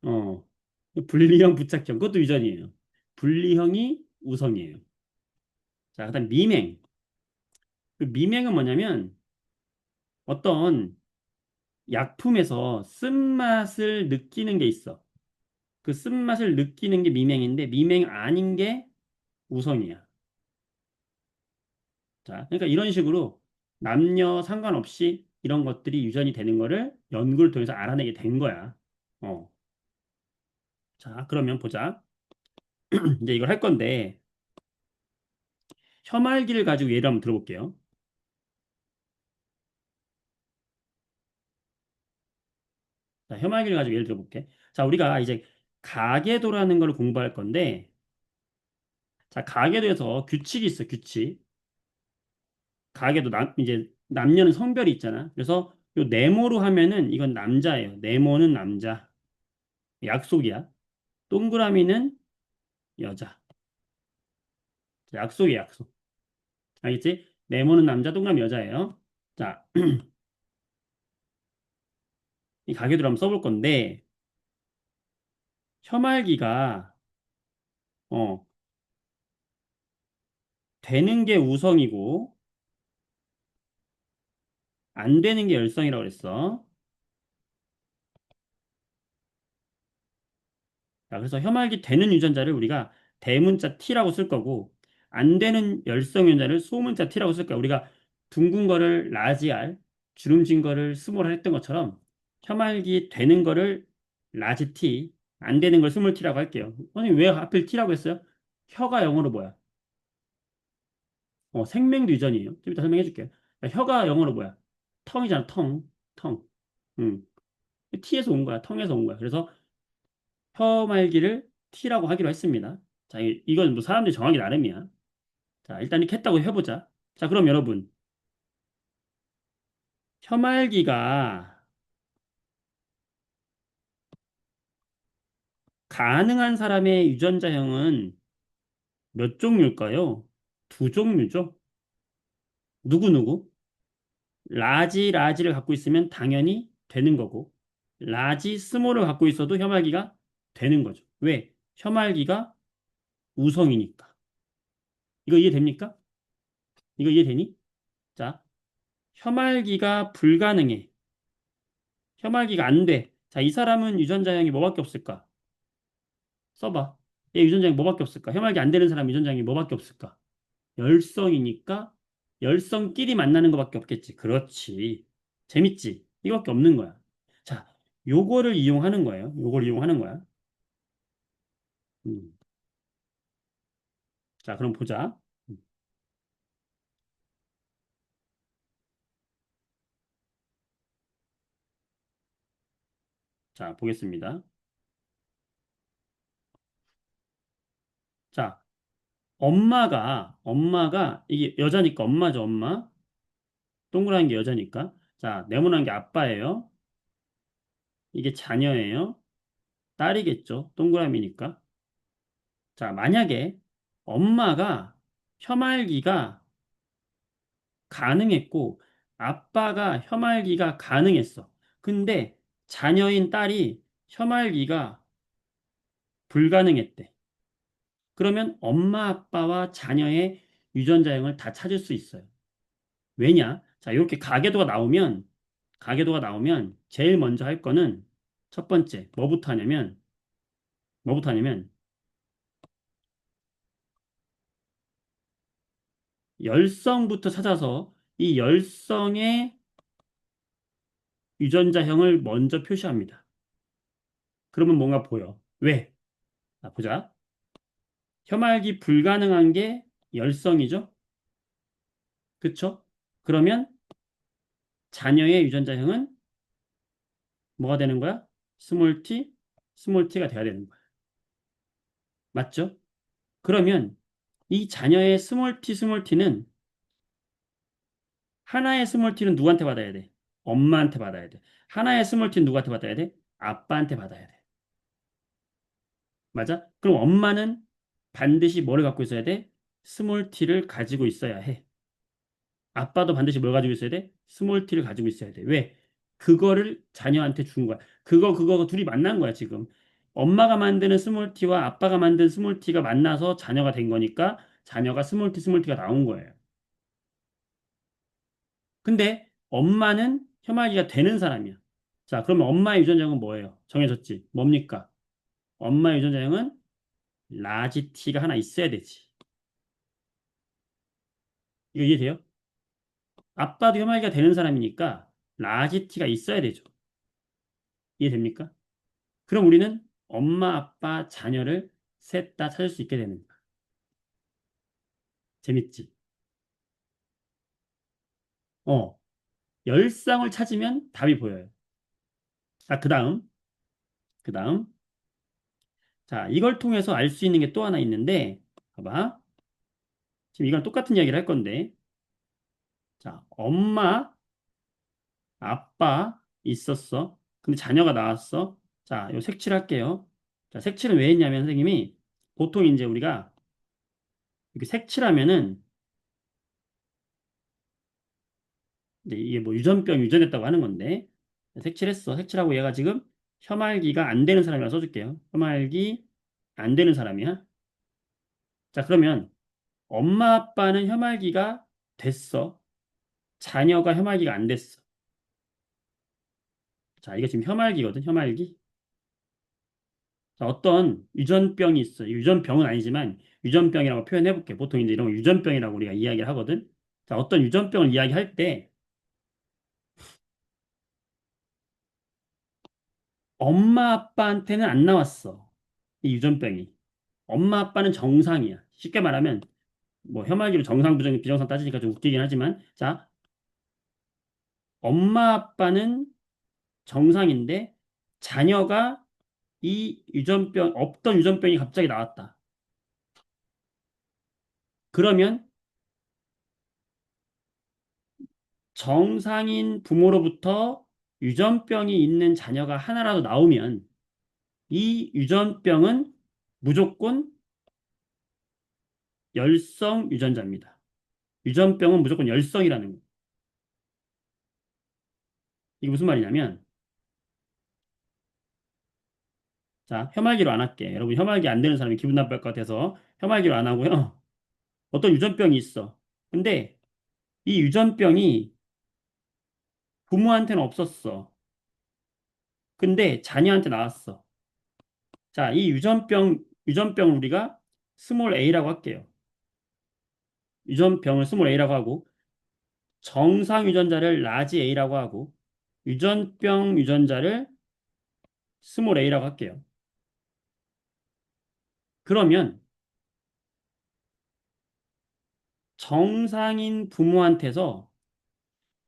어. 분리형, 부착형. 그것도 유전이에요. 분리형이 우성이에요. 자, 그다음 미맹. 그 미맹은 뭐냐면 어떤 약품에서 쓴맛을 느끼는 게 있어. 그 쓴맛을 느끼는 게 미맹인데 미맹 아닌 게 우성이야. 자, 그러니까 이런 식으로 남녀 상관없이 이런 것들이 유전이 되는 거를 연구를 통해서 알아내게 된 거야. 어. 자, 그러면 보자. 이제 이걸 할 건데 혀말기를 가지고 예를 한번 들어볼게요. 자, 혀말기를 가지고 예를 들어볼게. 자, 우리가 이제 가계도라는 걸 공부할 건데, 자, 가계도에서 규칙이 있어, 규칙. 가계도 이제 남녀는 성별이 있잖아. 그래서 요 네모로 하면은 이건 남자예요. 네모는 남자. 약속이야. 동그라미는 여자. 자, 약속이야, 약속. 알겠지? 네모는 남자, 동그라미 여자예요. 자, 이 가계도를 한번 써볼 건데, 혀말기가, 어, 되는 게 우성이고, 안 되는 게 열성이라고 그랬어. 자, 그래서 혐알기 되는 유전자를 우리가 대문자 T라고 쓸 거고, 안 되는 열성 유전자를 소문자 T라고 쓸 거야. 우리가 둥근 거를 라지 R, 주름진 거를 스몰 R 했던 것처럼 혐알기 되는 거를 라지 T, 안 되는 걸 스몰 T라고 할게요. 아니, 왜 하필 T라고 했어요? 혀가 영어로 뭐야? 생명도 유전이에요. 좀 이따 설명해 줄게요. 혀가 영어로 뭐야? 텅이잖아, 텅. 텅. 음. T에서 온 거야. 텅에서 온 거야. 그래서 혀말기를 T라고 하기로 했습니다. 자, 이건 뭐 사람들이 정하기 나름이야. 자, 일단 이렇게 했다고 해보자. 자, 그럼 여러분, 혀말기가 가능한 사람의 유전자형은 몇 종류일까요? 두 종류죠. 누구누구? 라지를 갖고 있으면 당연히 되는 거고, 라지, 스몰을 갖고 있어도 혀말기가 되는 거죠. 왜? 혀말기가 우성이니까. 이거 이해됩니까? 이거 이해되니? 자, 혀말기가 불가능해. 혀말기가 안 돼. 자, 이 사람은 유전자형이 뭐밖에 없을까? 써봐. 얘 유전자형이 뭐밖에 없을까? 혀말기 안 되는 사람 유전자형이 뭐밖에 없을까? 열성이니까 열성끼리 만나는 것밖에 없겠지. 그렇지. 재밌지? 이거밖에 없는 거야. 자, 요거를 이용하는 거예요. 요걸 이용하는 거야. 음. 자, 그럼 보자. 음. 자, 보겠습니다. 자, 엄마가, 이게 여자니까 엄마죠, 엄마. 동그란 게 여자니까. 자, 네모난 게 아빠예요. 이게 자녀예요. 딸이겠죠. 동그라미니까. 자, 만약에 엄마가 혀말기가 가능했고 아빠가 혀말기가 가능했어. 근데 자녀인 딸이 혀말기가 불가능했대. 그러면 엄마, 아빠와 자녀의 유전자형을 다 찾을 수 있어요. 왜냐? 자, 이렇게 가계도가 나오면 제일 먼저 할 거는 첫 번째, 뭐부터 하냐면 열성부터 찾아서 이 열성의 유전자형을 먼저 표시합니다. 그러면 뭔가 보여. 왜? 자, 보자. 혀말기 불가능한 게 열성이죠? 그쵸? 그러면 자녀의 유전자형은 뭐가 되는 거야? 스몰 t, 스몰 t가 돼야 되는 거야. 맞죠? 그러면 이 자녀의 스몰 t, 스몰 t는 하나의 스몰 t는 누구한테 받아야 돼? 엄마한테 받아야 돼. 하나의 스몰 t는 누구한테 받아야 돼? 아빠한테 받아야 돼. 맞아? 그럼 엄마는 반드시 뭐를 갖고 있어야 돼? 스몰 t를 가지고 있어야 해. 아빠도 반드시 뭘 가지고 있어야 돼? 스몰 t를 가지고 있어야 돼. 왜? 그거를 자녀한테 준 거야. 그거 둘이 만난 거야, 지금. 엄마가 만드는 스몰 t와 아빠가 만든 스몰 t가 만나서 자녀가 된 거니까 자녀가 스몰 t, 스몰 t가 나온 거예요. 근데 엄마는 혐알기가 되는 사람이야. 자, 그러면 엄마의 유전자형은 뭐예요? 정해졌지. 뭡니까? 엄마의 유전자형은 라지 t가 하나 있어야 되지. 이거 이해돼요? 아빠도 혐알기가 되는 사람이니까 라지 t가 있어야 되죠. 이해됩니까? 그럼 우리는 엄마, 아빠, 자녀를 셋 다 찾을 수 있게 되는 거야. 재밌지? 어, 열쌍을 찾으면 답이 보여요. 자, 그 다음. 자, 이걸 통해서 알 수 있는 게 또 하나 있는데, 봐봐. 지금 이건 똑같은 이야기를 할 건데, 자, 엄마, 아빠 있었어. 근데 자녀가 나왔어. 자, 요 색칠할게요. 자, 색칠은 왜 했냐면 선생님이 보통 이제 우리가 이렇게 색칠하면은 이제 이게 뭐 유전병 유전했다고 하는 건데 색칠했어. 색칠하고 얘가 지금 혀말기가 안 되는 사람이라 써줄게요. 혀말기 안 되는 사람이야. 자, 그러면 엄마 아빠는 혀말기가 됐어. 자녀가 혀말기가 안 됐어. 자, 이거 지금 혀말기거든. 혀말기. 자, 어떤 유전병이 있어. 유전병은 아니지만 유전병이라고 표현해볼게. 보통 이제 이런 거 유전병이라고 우리가 이야기를 하거든. 자, 어떤 유전병을 이야기할 때 엄마 아빠한테는 안 나왔어. 이 유전병이. 엄마 아빠는 정상이야. 쉽게 말하면 뭐 혐알기로 정상 부정 비정상 따지니까 좀 웃기긴 하지만 자 엄마 아빠는 정상인데 자녀가 이 유전병 없던 유전병이 갑자기 나왔다. 그러면 정상인 부모로부터 유전병이 있는 자녀가 하나라도 나오면 이 유전병은 무조건 열성 유전자입니다. 유전병은 무조건 열성이라는 거. 이게 무슨 말이냐면 자 혐알기로 안 할게. 여러분 혐알기 안 되는 사람이 기분 나쁠 것 같아서 혐알기로 안 하고요. 어떤 유전병이 있어. 근데 이 유전병이 부모한테는 없었어. 근데 자녀한테 나왔어. 자, 이 유전병을 우리가 스몰 a라고 할게요. 유전병을 스몰 a라고 하고 정상 유전자를 라지 a라고 하고 유전병 유전자를 스몰 a라고 할게요. 그러면 정상인 부모한테서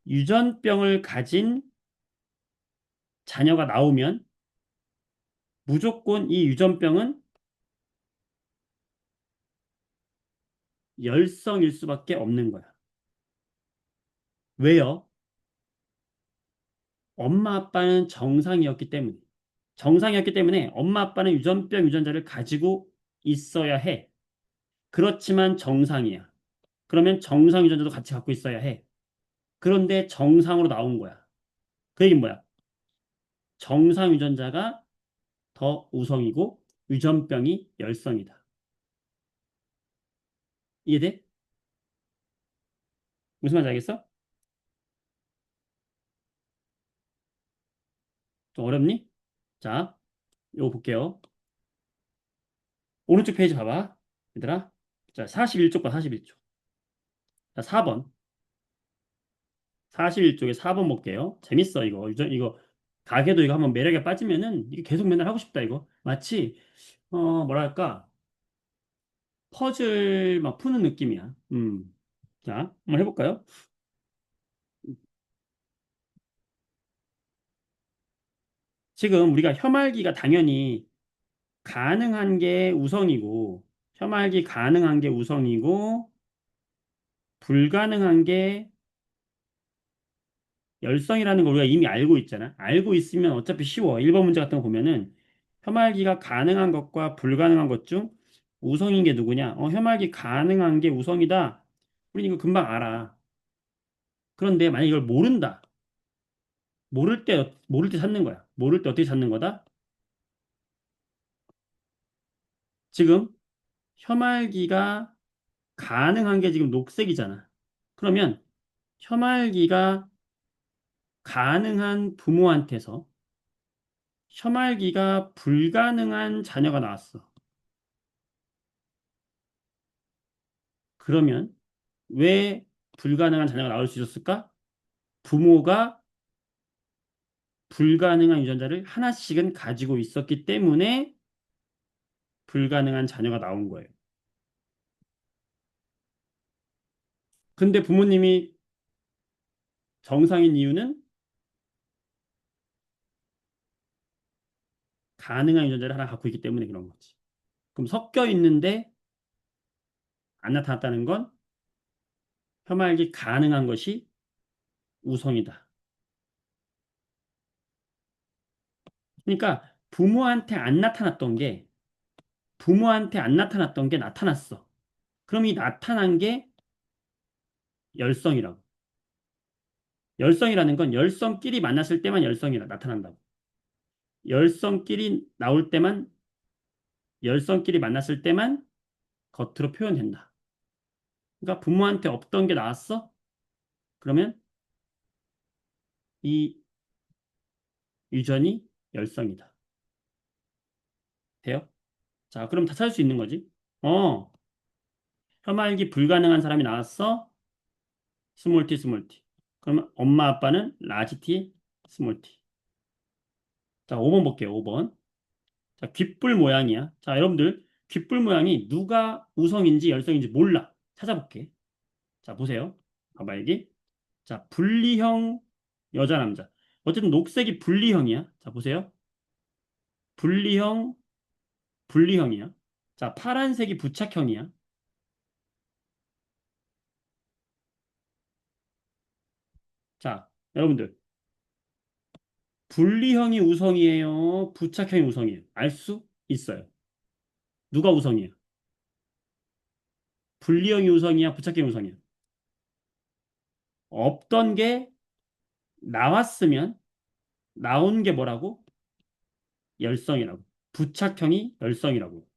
유전병을 가진 자녀가 나오면 무조건 이 유전병은 열성일 수밖에 없는 거야. 왜요? 엄마 아빠는 정상이었기 때문에. 정상이었기 때문에 엄마 아빠는 유전병 유전자를 가지고 있어야 해. 그렇지만 정상이야. 그러면 정상 유전자도 같이 갖고 있어야 해. 그런데 정상으로 나온 거야. 그 얘기는 뭐야? 정상 유전자가 더 우성이고 유전병이 열성이다. 이해돼? 무슨 말인지 알겠어? 좀 어렵니? 자, 요거 볼게요. 오른쪽 페이지 봐봐. 얘들아. 자, 41쪽 봐, 41쪽. 자, 4번. 41쪽에 4번 볼게요. 재밌어, 이거. 이거, 가계도 이거 한번 매력에 빠지면은 이게 계속 맨날 하고 싶다, 이거. 마치, 뭐랄까, 퍼즐 막 푸는 느낌이야. 자, 한번 해볼까요? 지금 우리가 혐알기가 당연히 가능한 게 우성이고, 혐알기 가능한 게 우성이고, 불가능한 게 열성이라는 걸 우리가 이미 알고 있잖아. 알고 있으면 어차피 쉬워. 1번 문제 같은 거 보면은 혐알기가 가능한 것과 불가능한 것 중 우성인 게 누구냐? 혐알기 가능한 게 우성이다. 우리 이거 금방 알아. 그런데 만약 이걸 모른다. 모를 때 찾는 거야. 모를 때 어떻게 찾는 거다? 지금 혐알기가 가능한 게 지금 녹색이잖아. 그러면 혐알기가 가능한 부모한테서 혐알기가 불가능한 자녀가 나왔어. 그러면 왜 불가능한 자녀가 나올 수 있었을까? 부모가 불가능한 유전자를 하나씩은 가지고 있었기 때문에 불가능한 자녀가 나온 거예요. 근데 부모님이 정상인 이유는 가능한 유전자를 하나 갖고 있기 때문에 그런 거지. 그럼 섞여 있는데 안 나타났다는 건 혐알기 가능한 것이 우성이다. 그러니까 부모한테 안 나타났던 게 나타났어. 그럼 이 나타난 게 열성이라고. 열성이라는 건 열성끼리 만났을 때만 열성이라 나타난다고. 열성끼리 나올 때만, 열성끼리 만났을 때만 겉으로 표현된다. 그러니까 부모한테 없던 게 나왔어? 그러면 이 유전이 열성이다. 돼요? 자, 그럼 다 찾을 수 있는 거지. 어, 혐알기 불가능한 사람이 나왔어? 스몰 t, 스몰 t. 그러면 엄마, 아빠는 라지 t, 스몰 t. 자, 5번 볼게요, 5번. 자, 귓불 모양이야. 자, 여러분들, 귓불 모양이 누가 우성인지 열성인지 몰라. 찾아볼게. 자, 보세요. 봐봐, 여기. 자, 분리형 여자, 남자. 어쨌든 녹색이 분리형이야. 자, 보세요. 분리형, 분리형이야. 자, 파란색이 부착형이야. 자, 여러분들. 분리형이 우성이에요? 부착형이 우성이에요? 알 수 있어요. 누가 우성이에요? 분리형이 우성이야? 부착형이 우성이야? 없던 게 나왔으면 나온 게 뭐라고? 열성이라고. 부착형이 열성이라고.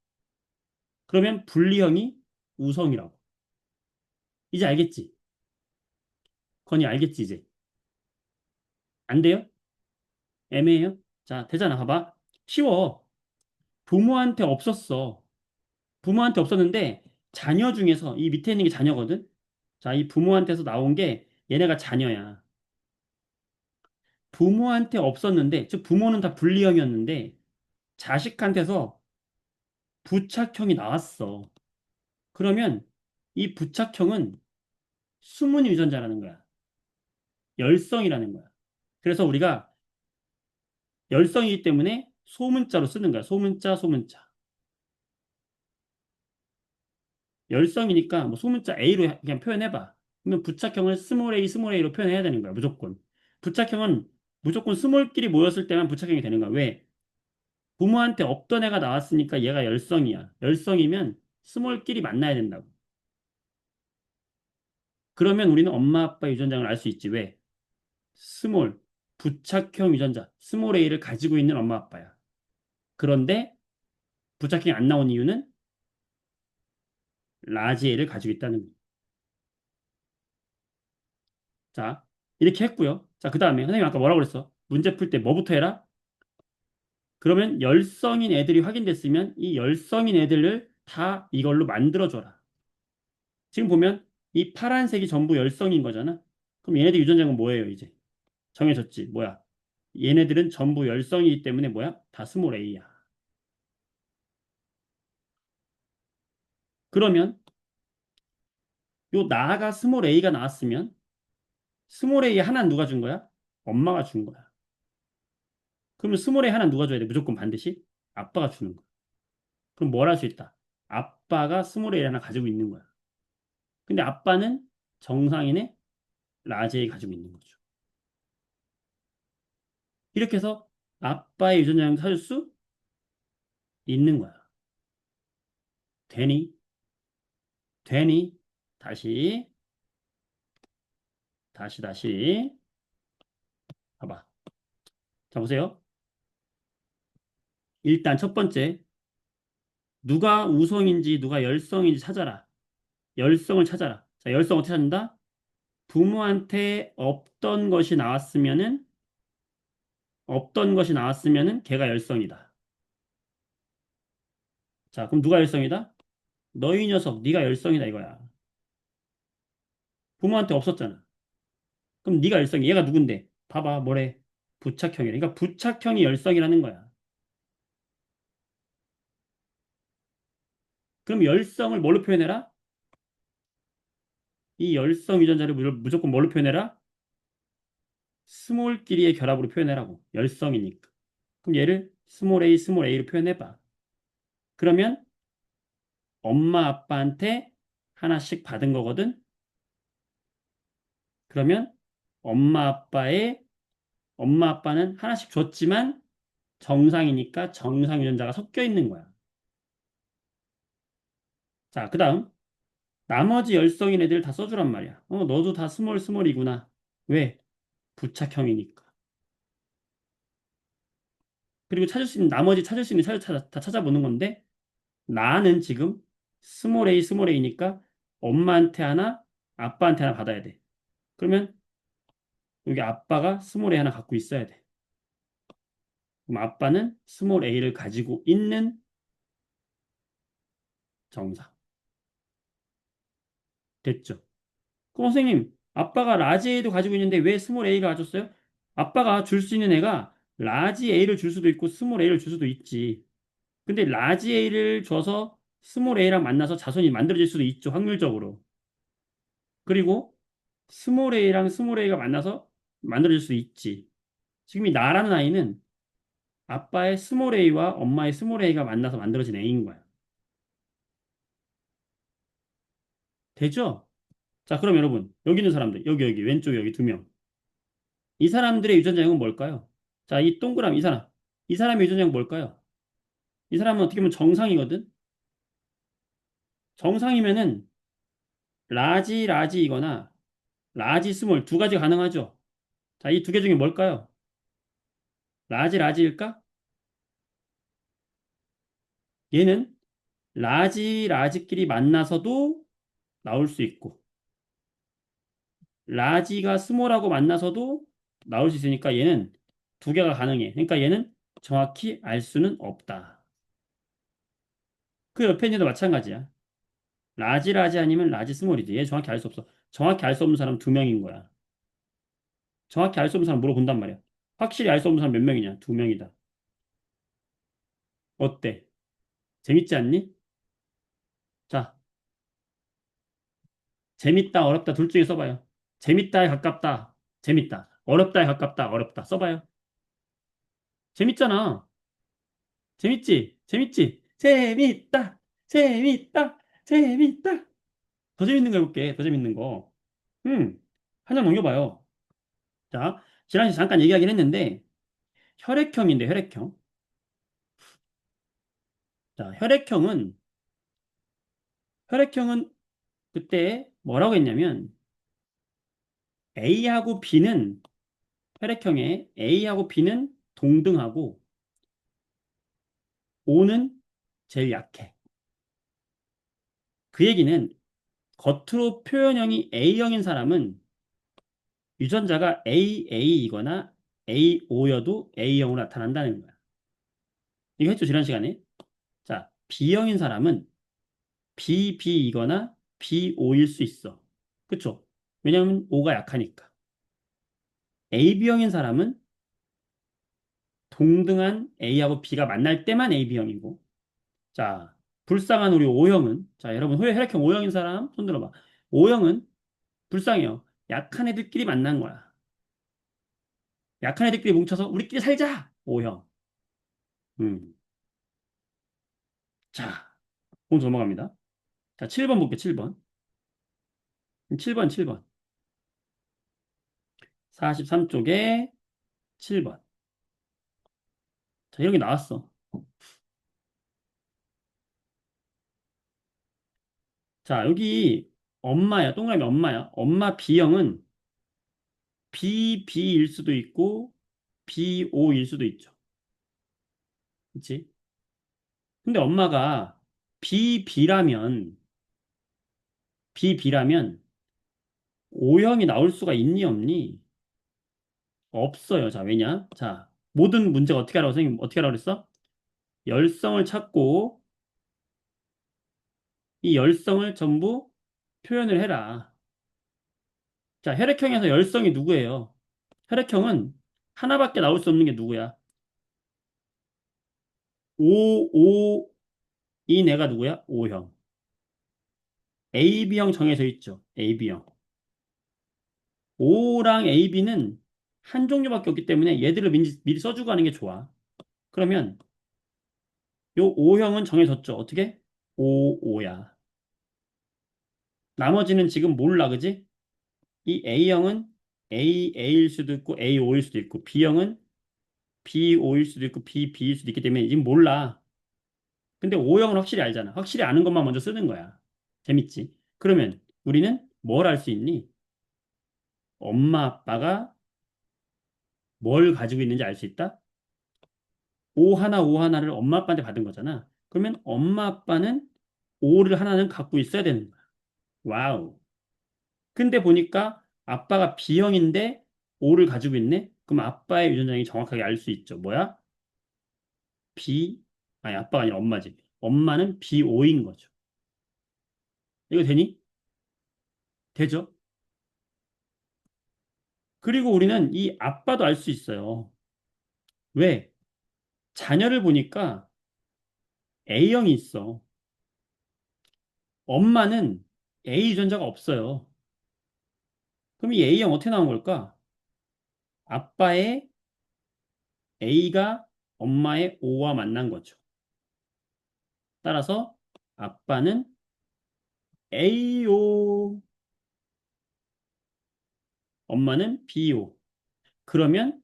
그러면 분리형이 우성이라고. 이제 알겠지? 건이 알겠지, 이제? 안 돼요? 애매해요? 자, 되잖아. 봐봐. 쉬워. 부모한테 없었어. 부모한테 없었는데 자녀 중에서 이 밑에 있는 게 자녀거든. 자, 이 부모한테서 나온 게 얘네가 자녀야. 부모한테 없었는데, 즉 부모는 다 분리형이었는데 자식한테서 부착형이 나왔어. 그러면 이 부착형은 수문 유전자라는 거야. 열성이라는 거야. 그래서 우리가 열성이기 때문에 소문자로 쓰는 거야. 소문자, 소문자. 열성이니까 뭐 소문자 A로 그냥 표현해봐. 그러면 부착형을 스몰 a, 스몰 a로 표현해야 되는 거야. 무조건. 부착형은 무조건 스몰끼리 모였을 때만 부착형이 되는 거야. 왜? 부모한테 없던 애가 나왔으니까 얘가 열성이야. 열성이면 스몰끼리 만나야 된다고. 그러면 우리는 엄마 아빠 유전자를 알 수 있지. 왜? 스몰, 부착형 유전자, 스몰 a를 가지고 있는 엄마 아빠야. 그런데 부착형이 안 나온 이유는 라지 A를 가지고 있다는 거예요. 자, 이렇게 했고요. 자, 그 다음에 선생님 아까 뭐라고 그랬어? 문제 풀 때 뭐부터 해라? 그러면 열성인 애들이 확인됐으면 이 열성인 애들을 다 이걸로 만들어줘라. 지금 보면 이 파란색이 전부 열성인 거잖아. 그럼 얘네들 유전자는 뭐예요, 이제? 정해졌지. 뭐야? 얘네들은 전부 열성이기 때문에 뭐야? 다 스몰 A야. 그러면 요 나가 스몰 A가 나왔으면 스몰 A 하나 누가 준 거야? 엄마가 준 거야. 그러면 스몰 A 하나 누가 줘야 돼? 무조건 반드시 아빠가 주는 거야. 그럼 뭘 할 수 있다? 아빠가 스몰 A 하나 가지고 있는 거야. 근데 아빠는 정상인의 라지 A 가지고 있는 거죠. 이렇게 해서 아빠의 유전자를 찾을 수 있는 거야. 되니? 되니? 다시, 다시. 봐봐. 자, 보세요. 일단 첫 번째, 누가 우성인지 누가 열성인지 찾아라. 열성을 찾아라. 자, 열성 어떻게 찾는다? 부모한테 없던 것이 나왔으면은 걔가 열성이다. 자, 그럼 누가 열성이다? 너희 녀석, 네가 열성이다 이거야. 부모한테 없었잖아. 그럼 네가 열성이 얘가 누군데? 봐봐, 뭐래? 부착형이래. 그러니까 부착형이 열성이라는 거야. 그럼 열성을 뭘로 표현해라? 이 열성 유전자를 무조건 뭘로 표현해라? 스몰끼리의 결합으로 표현해라고. 열성이니까. 그럼 얘를 스몰 A로 표현해봐. 그러면 엄마 아빠한테 하나씩 받은 거거든. 그러면 엄마 아빠의 엄마 아빠는 하나씩 줬지만 정상이니까 정상 유전자가 섞여 있는 거야. 자, 그다음 나머지 열성인 애들 다 써주란 말이야. 너도 다 스몰이구나. 왜? 부착형이니까. 그리고 나머지 찾을 수 있는 다 찾아보는 건데 나는 지금 스몰 A니까 엄마한테 하나, 아빠한테 하나 받아야 돼. 그러면 여기 아빠가 스몰 A 하나 갖고 있어야 돼. 그럼 아빠는 스몰 A를 가지고 있는 정상. 됐죠? 그럼 선생님, 아빠가 라지 A도 가지고 있는데 왜 스몰 A가 가졌어요? 아빠가 줄 수 있는 애가 라지 A를 줄 수도 있고 스몰 A를 줄 수도 있지. 근데 라지 A를 줘서 스몰 A랑 만나서 자손이 만들어질 수도 있죠, 확률적으로. 그리고 스몰 A랑 스몰 A가 만나서 만들어질 수도 있지. 지금 이 나라는 아이는 아빠의 스몰 A와 엄마의 스몰 A가 만나서 만들어진 A인 거야. 되죠? 자, 그럼 여러분, 여기 있는 사람들, 여기, 왼쪽에 여기 두 명. 이 사람들의 유전자형은 뭘까요? 자, 이 동그라미, 이 사람. 이 사람의 유전자형은 뭘까요? 이 사람은 어떻게 보면 정상이거든? 정상이면은 라지이거나 라지 스몰 두 가지 가능하죠? 자, 이 두 개 중에 뭘까요? 라지일까? 얘는 라지끼리 만나서도 나올 수 있고, 라지가 스몰하고 만나서도 나올 수 있으니까 얘는 두 개가 가능해. 그러니까 얘는 정확히 알 수는 없다. 그 옆에 있는 도 마찬가지야. 라지 아니면 라지 스몰이지. 얘 정확히 알 수 없어. 정확히 알 수 없는 사람 두 명인 거야. 정확히 알 수 없는 사람 물어본단 말이야. 확실히 알 수 없는 사람 몇 명이냐? 두 명이다. 어때? 재밌지 않니? 자, 재밌다, 어렵다 둘 중에 써봐요. 재밌다에 가깝다. 재밌다. 어렵다에 가깝다. 어렵다. 써봐요. 재밌잖아. 재밌지? 재밌지? 재밌다. 재밌다. 재밌다. 더 재밌는 거 해볼게. 더 재밌는 거. 한 장 넘겨봐요. 자, 지난 시간에 잠깐 얘기하긴 했는데, 혈액형인데, 혈액형. 자, 혈액형은 그때 뭐라고 했냐면, A하고 B는, 혈액형에 A하고 B는 동등하고, O는 제일 약해. 그 얘기는 겉으로 표현형이 A형인 사람은 유전자가 AA이거나 AO여도 A형으로 나타난다는 거야. 이거 했죠, 지난 시간에. 자, B형인 사람은 BB이거나 BO일 수 있어. 그쵸? 왜냐하면 O가 약하니까. AB형인 사람은 동등한 A하고 B가 만날 때만 AB형이고. 자, 불쌍한 우리 O형은, 자, 여러분, 혈액형 O형인 사람 손 들어봐. O형은 불쌍해요. 약한 애들끼리 만난 거야. 약한 애들끼리 뭉쳐서 우리끼리 살자! O형. 음. 자, 오늘 넘어갑니다. 자, 7번 볼게요, 7번. 7번. 43쪽에 7번. 자, 이런 게 나왔어. 자, 여기 엄마야. 동그라미 엄마야. 엄마 B형은 BB일 수도 있고 BO일 수도 있죠. 그치? 근데 엄마가 BB라면 O형이 나올 수가 있니 없니? 없어요. 자, 왜냐? 자, 모든 문제가 어떻게 하라고 선생님 어떻게 하라고 그랬어? 열성을 찾고 이 열성을 전부 표현을 해라. 자, 혈액형에서 열성이 누구예요? 혈액형은 하나밖에 나올 수 없는 게 누구야? O, 이 내가 누구야? O형. AB형 정해져 있죠. AB형. O랑 AB는 한 종류밖에 없기 때문에 얘들을 미리 써주고 하는 게 좋아. 그러면 요 O형은 정해졌죠. 어떻게? O야. 나머지는 지금 몰라, 그지? 이 A형은 A일 수도 있고 AO일 수도 있고 B형은 BO일 수도 있고 BB일 수도 있기 때문에 지금 몰라. 근데 O형은 확실히 알잖아. 확실히 아는 것만 먼저 쓰는 거야. 재밌지? 그러면 우리는 뭘 알 수 있니? 엄마 아빠가 뭘 가지고 있는지 알 수 있다? 오 하나를 엄마 아빠한테 받은 거잖아. 그러면 엄마 아빠는 오를 하나는 갖고 있어야 되는 거야. 와우. 근데 보니까 아빠가 B형인데 오를 가지고 있네? 그럼 아빠의 유전자를 정확하게 알 수 있죠. 뭐야? B, 아니 아빠가 아니라 엄마지. 엄마는 BO인 거죠. 이거 되니? 되죠? 그리고 우리는 이 아빠도 알 수 있어요. 왜? 자녀를 보니까 A형이 있어. 엄마는 A 유전자가 없어요. 그럼 이 A형 어떻게 나온 걸까? 아빠의 A가 엄마의 O와 만난 거죠. 따라서 아빠는 AO, 엄마는 BO. 그러면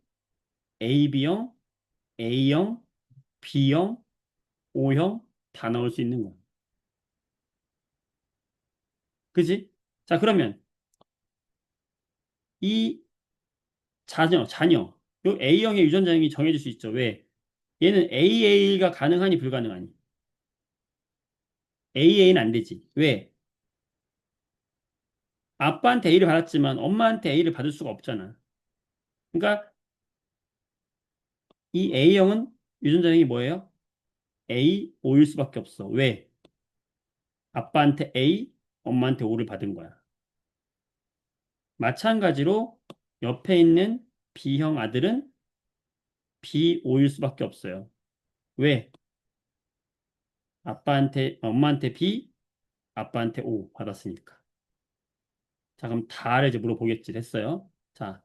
AB형, A형, B형, O형 다 나올 수 있는 거야. 그지? 자, 그러면 이 자녀. 요 A형의 유전자형이 정해질 수 있죠. 왜? 얘는 AA가 가능하니 불가능하니? AA는 안 되지. 왜? 아빠한테 A를 받았지만 엄마한테 A를 받을 수가 없잖아. 그러니까 이 A형은 유전자형이 뭐예요? A, O일 수밖에 없어. 왜? 아빠한테 A, 엄마한테 O를 받은 거야. 마찬가지로 옆에 있는 B형 아들은 B, O일 수밖에 없어요. 왜? 엄마한테 B, 아빠한테 O 받았으니까. 자, 그럼 다를 이제 물어보겠지. 됐어요. 자,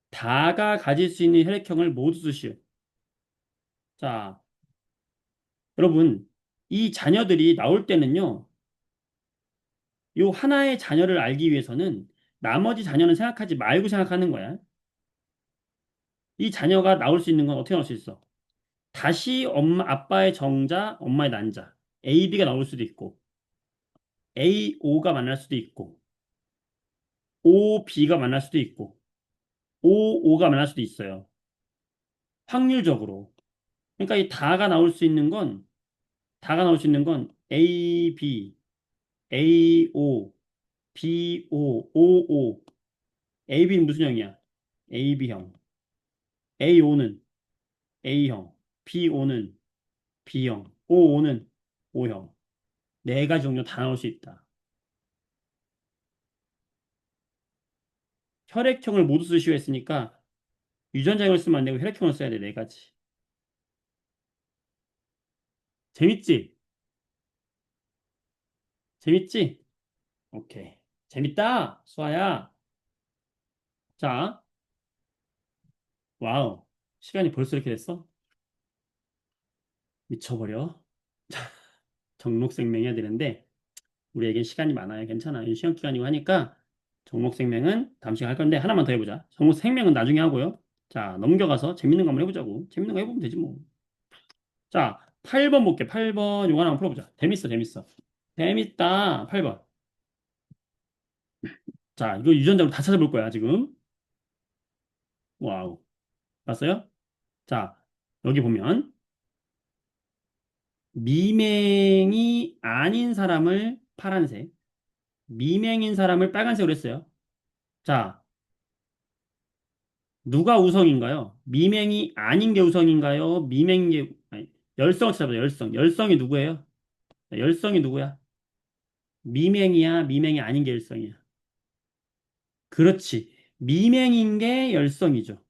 다가 가질 수 있는 혈액형을 모두 쓰시오. 자, 여러분, 이 자녀들이 나올 때는요, 요 하나의 자녀를 알기 위해서는 나머지 자녀는 생각하지 말고 생각하는 거야. 이 자녀가 나올 수 있는 건 어떻게 나올 수 있어? 다시 아빠의 정자, 엄마의 난자. A, B가 나올 수도 있고, A, O가 만날 수도 있고, O, B가 만날 수도 있고, O, O가 만날 수도 있어요. 확률적으로. 그러니까 이 다가 나올 수 있는 건 A, B, A, O, B, O, O, O. A, B는 무슨 형이야? A, B형. A, O는 A형. B, O는 B형. O, O는 O형. 네 가지 종류 다 나올 수 있다. 혈액형을 모두 쓰시오 했으니까 유전자형을 쓰면 안 되고 혈액형을 써야 돼, 네 가지. 재밌지? 재밌지? 오케이. 재밌다, 수아야. 자, 와우. 시간이 벌써 이렇게 됐어? 미쳐버려. 정록생명 해야 되는데, 우리에겐 시간이 많아요. 괜찮아요. 시험 기간이고 하니까, 정록생명은 다음 시간에 할 건데, 하나만 더 해보자. 정록생명은 나중에 하고요. 자, 넘겨가서 재밌는 거 한번 해보자고. 재밌는 거 해보면 되지 뭐. 자, 8번 볼게. 8번 요거 하나 한번 풀어보자. 재밌어, 재밌어. 재밌다. 8번. 자, 이거 유전자로 다 찾아볼 거야, 지금. 와우. 봤어요? 자, 여기 보면, 미맹이 아닌 사람을 파란색, 미맹인 사람을 빨간색으로 했어요. 자, 누가 우성인가요? 미맹이 아닌 게 우성인가요? 미맹인 게, 아니, 열성을 찾아보자, 열성. 열성이 누구예요? 자, 열성이 누구야? 미맹이야, 미맹이 아닌 게 열성이야. 그렇지. 미맹인 게 열성이죠.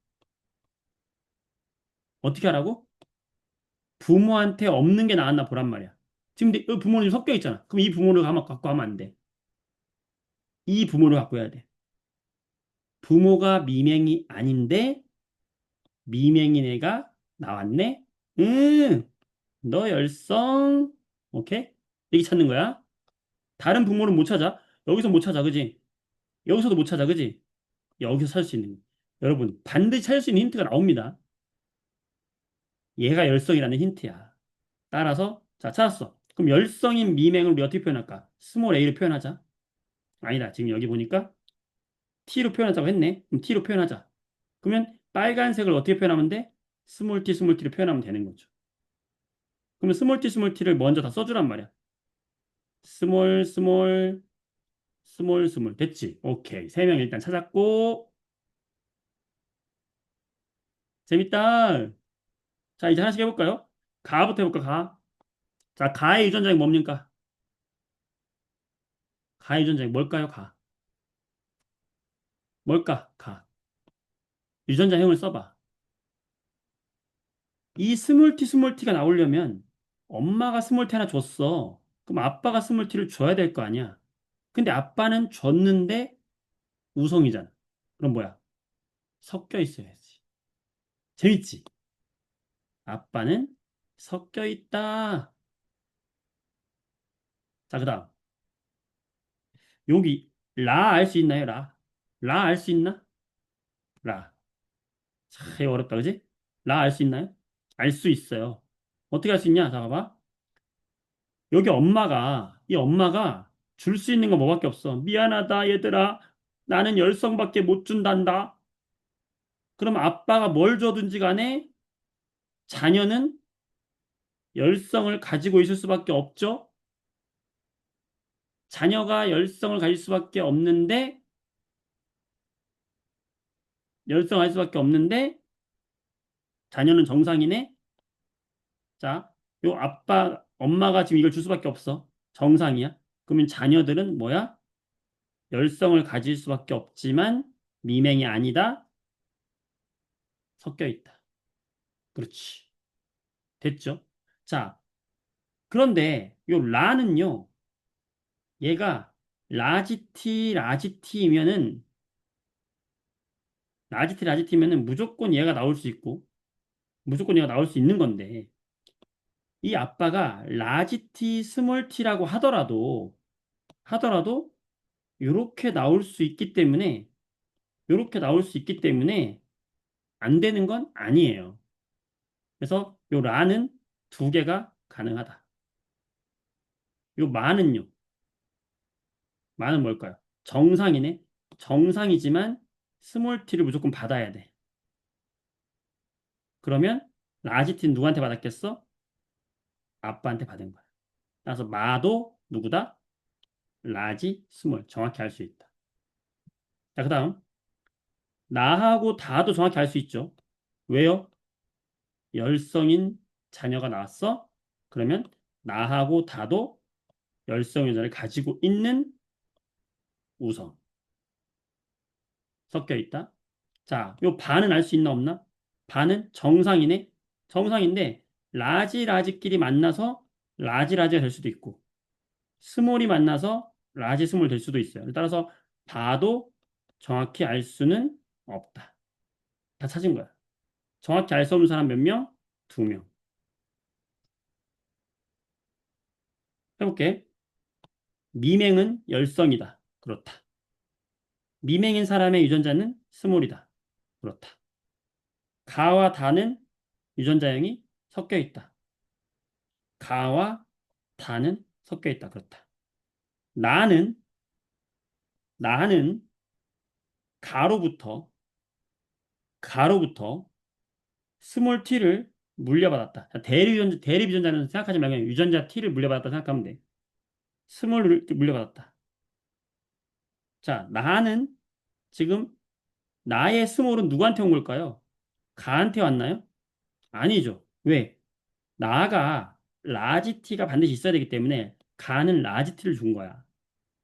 어떻게 하라고? 부모한테 없는 게 나왔나 보란 말이야. 지금 부모는 섞여 있잖아. 그럼 이 부모를 갖고 하면 안 돼. 이 부모를 갖고 해야 돼. 부모가 미맹이 아닌데 미맹인 애가 나왔네? 너 열성. 오케이? 여기 찾는 거야. 다른 부모는 못 찾아. 여기서 못 찾아, 그지? 여기서도 못 찾아, 그지? 여기서 찾을 수 있는 거. 여러분, 반드시 찾을 수 있는 힌트가 나옵니다. 얘가 열성이라는 힌트야. 따라서, 자, 찾았어. 그럼 열성인 미맹을 우리 어떻게 표현할까? 스몰 a로 표현하자. 아니다. 지금 여기 보니까 t로 표현하자고 했네. 그럼 t로 표현하자. 그러면 빨간색을 어떻게 표현하면 돼? 스몰 t, 스몰 t로 표현하면 되는 거죠. 그러면 스몰 t, 스몰 t를 먼저 다 써주란 말이야. 스몰, 스몰, 스몰, 스몰. 됐지? 오케이. 세 명 일단 찾았고. 재밌다. 자, 이제 하나씩 해볼까요? 가부터 해볼까, 가. 자, 가의 유전자는 뭡니까? 가의 유전자는 뭘까요, 가? 뭘까, 가. 유전자형을 써봐. 이 스몰티, 스몰티가 나오려면 엄마가 스몰티 하나 줬어. 그럼 아빠가 스몰티를 줘야 될 거 아니야. 근데 아빠는 줬는데 우성이잖아. 그럼 뭐야? 섞여 있어야지. 재밌지? 아빠는 섞여 있다. 자, 그다음 여기 라 알 수 있나요? 라. 라 알 수 있나? 라. 참 어렵다, 그지? 라 알 수 있나요? 알 수 있어요. 어떻게 할 수 있냐? 자, 봐봐. 여기 이 엄마가 줄 수 있는 거 뭐밖에 없어. 미안하다, 얘들아. 나는 열성밖에 못 준단다. 그럼 아빠가 뭘 줘든지 간에 자녀는 열성을 가지고 있을 수밖에 없죠? 자녀가 열성을 가질 수밖에 없는데, 열성을 가질 수밖에 없는데, 자녀는 정상이네? 자, 엄마가 지금 이걸 줄 수밖에 없어. 정상이야. 그러면 자녀들은 뭐야? 열성을 가질 수밖에 없지만 미맹이 아니다. 섞여 있다. 그렇지. 됐죠? 자, 그런데 요 라는요. 얘가 라지티면은 라지티면은 무조건 얘가 나올 수 있고 무조건 얘가 나올 수 있는 건데 이 아빠가 라지티 스몰 t라고 하더라도 요렇게 나올 수 있기 때문에 요렇게 나올 수 있기 때문에 안 되는 건 아니에요. 그래서 요 라는 두 개가 가능하다. 요 마는요. 마는 뭘까요? 정상이네. 정상이지만 스몰 t를 무조건 받아야 돼. 그러면 라지티는 누구한테 받았겠어? 아빠한테 받은 거야. 따라서 마도 누구다? 라지, 스몰. 정확히 알 수 있다. 자, 그 다음. 나하고 다도 정확히 알 수 있죠. 왜요? 열성인 자녀가 나왔어? 그러면 나하고 다도 열성 유전을 가지고 있는 우성. 섞여 있다. 자, 요 반은 알 수 있나 없나? 반은 정상이네. 정상인데 라지끼리 만나서 라지가 될 수도 있고 스몰이 만나서 라지 스몰 될 수도 있어요. 따라서 봐도 정확히 알 수는 없다. 다 찾은 거야. 정확히 알 수 없는 사람 몇 명? 두 명. 해볼게. 미맹은 열성이다. 그렇다. 미맹인 사람의 유전자는 스몰이다. 그렇다. 가와 다는 유전자형이 섞여 있다. 가와 다는 섞여 있다. 그렇다. 나는 나는 가로부터 스몰 t를 물려받았다. 자, 대리 유전자는 생각하지 말고 그냥 유전자 t를 물려받았다 생각하면 돼. 스몰을 물려받았다. 자, 나는 지금 나의 스몰은 누구한테 온 걸까요? 가한테 왔나요? 아니죠. 왜? 나가 라지 t가 반드시 있어야 되기 때문에 가는 라지 t를 준 거야.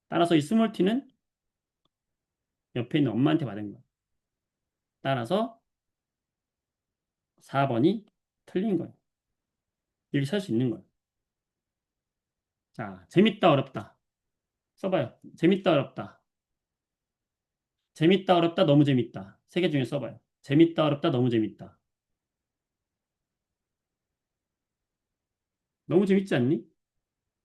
따라서 이 스몰 t는 옆에 있는 엄마한테 받은 거야. 따라서 4번이 틀린 거예요. 이렇게 살 수 있는 거예요. 자, 재밌다, 어렵다. 써봐요. 재밌다, 어렵다. 재밌다, 어렵다, 너무 재밌다. 세 개 중에 써봐요. 재밌다, 어렵다, 너무 재밌다. 너무 재밌지 않니?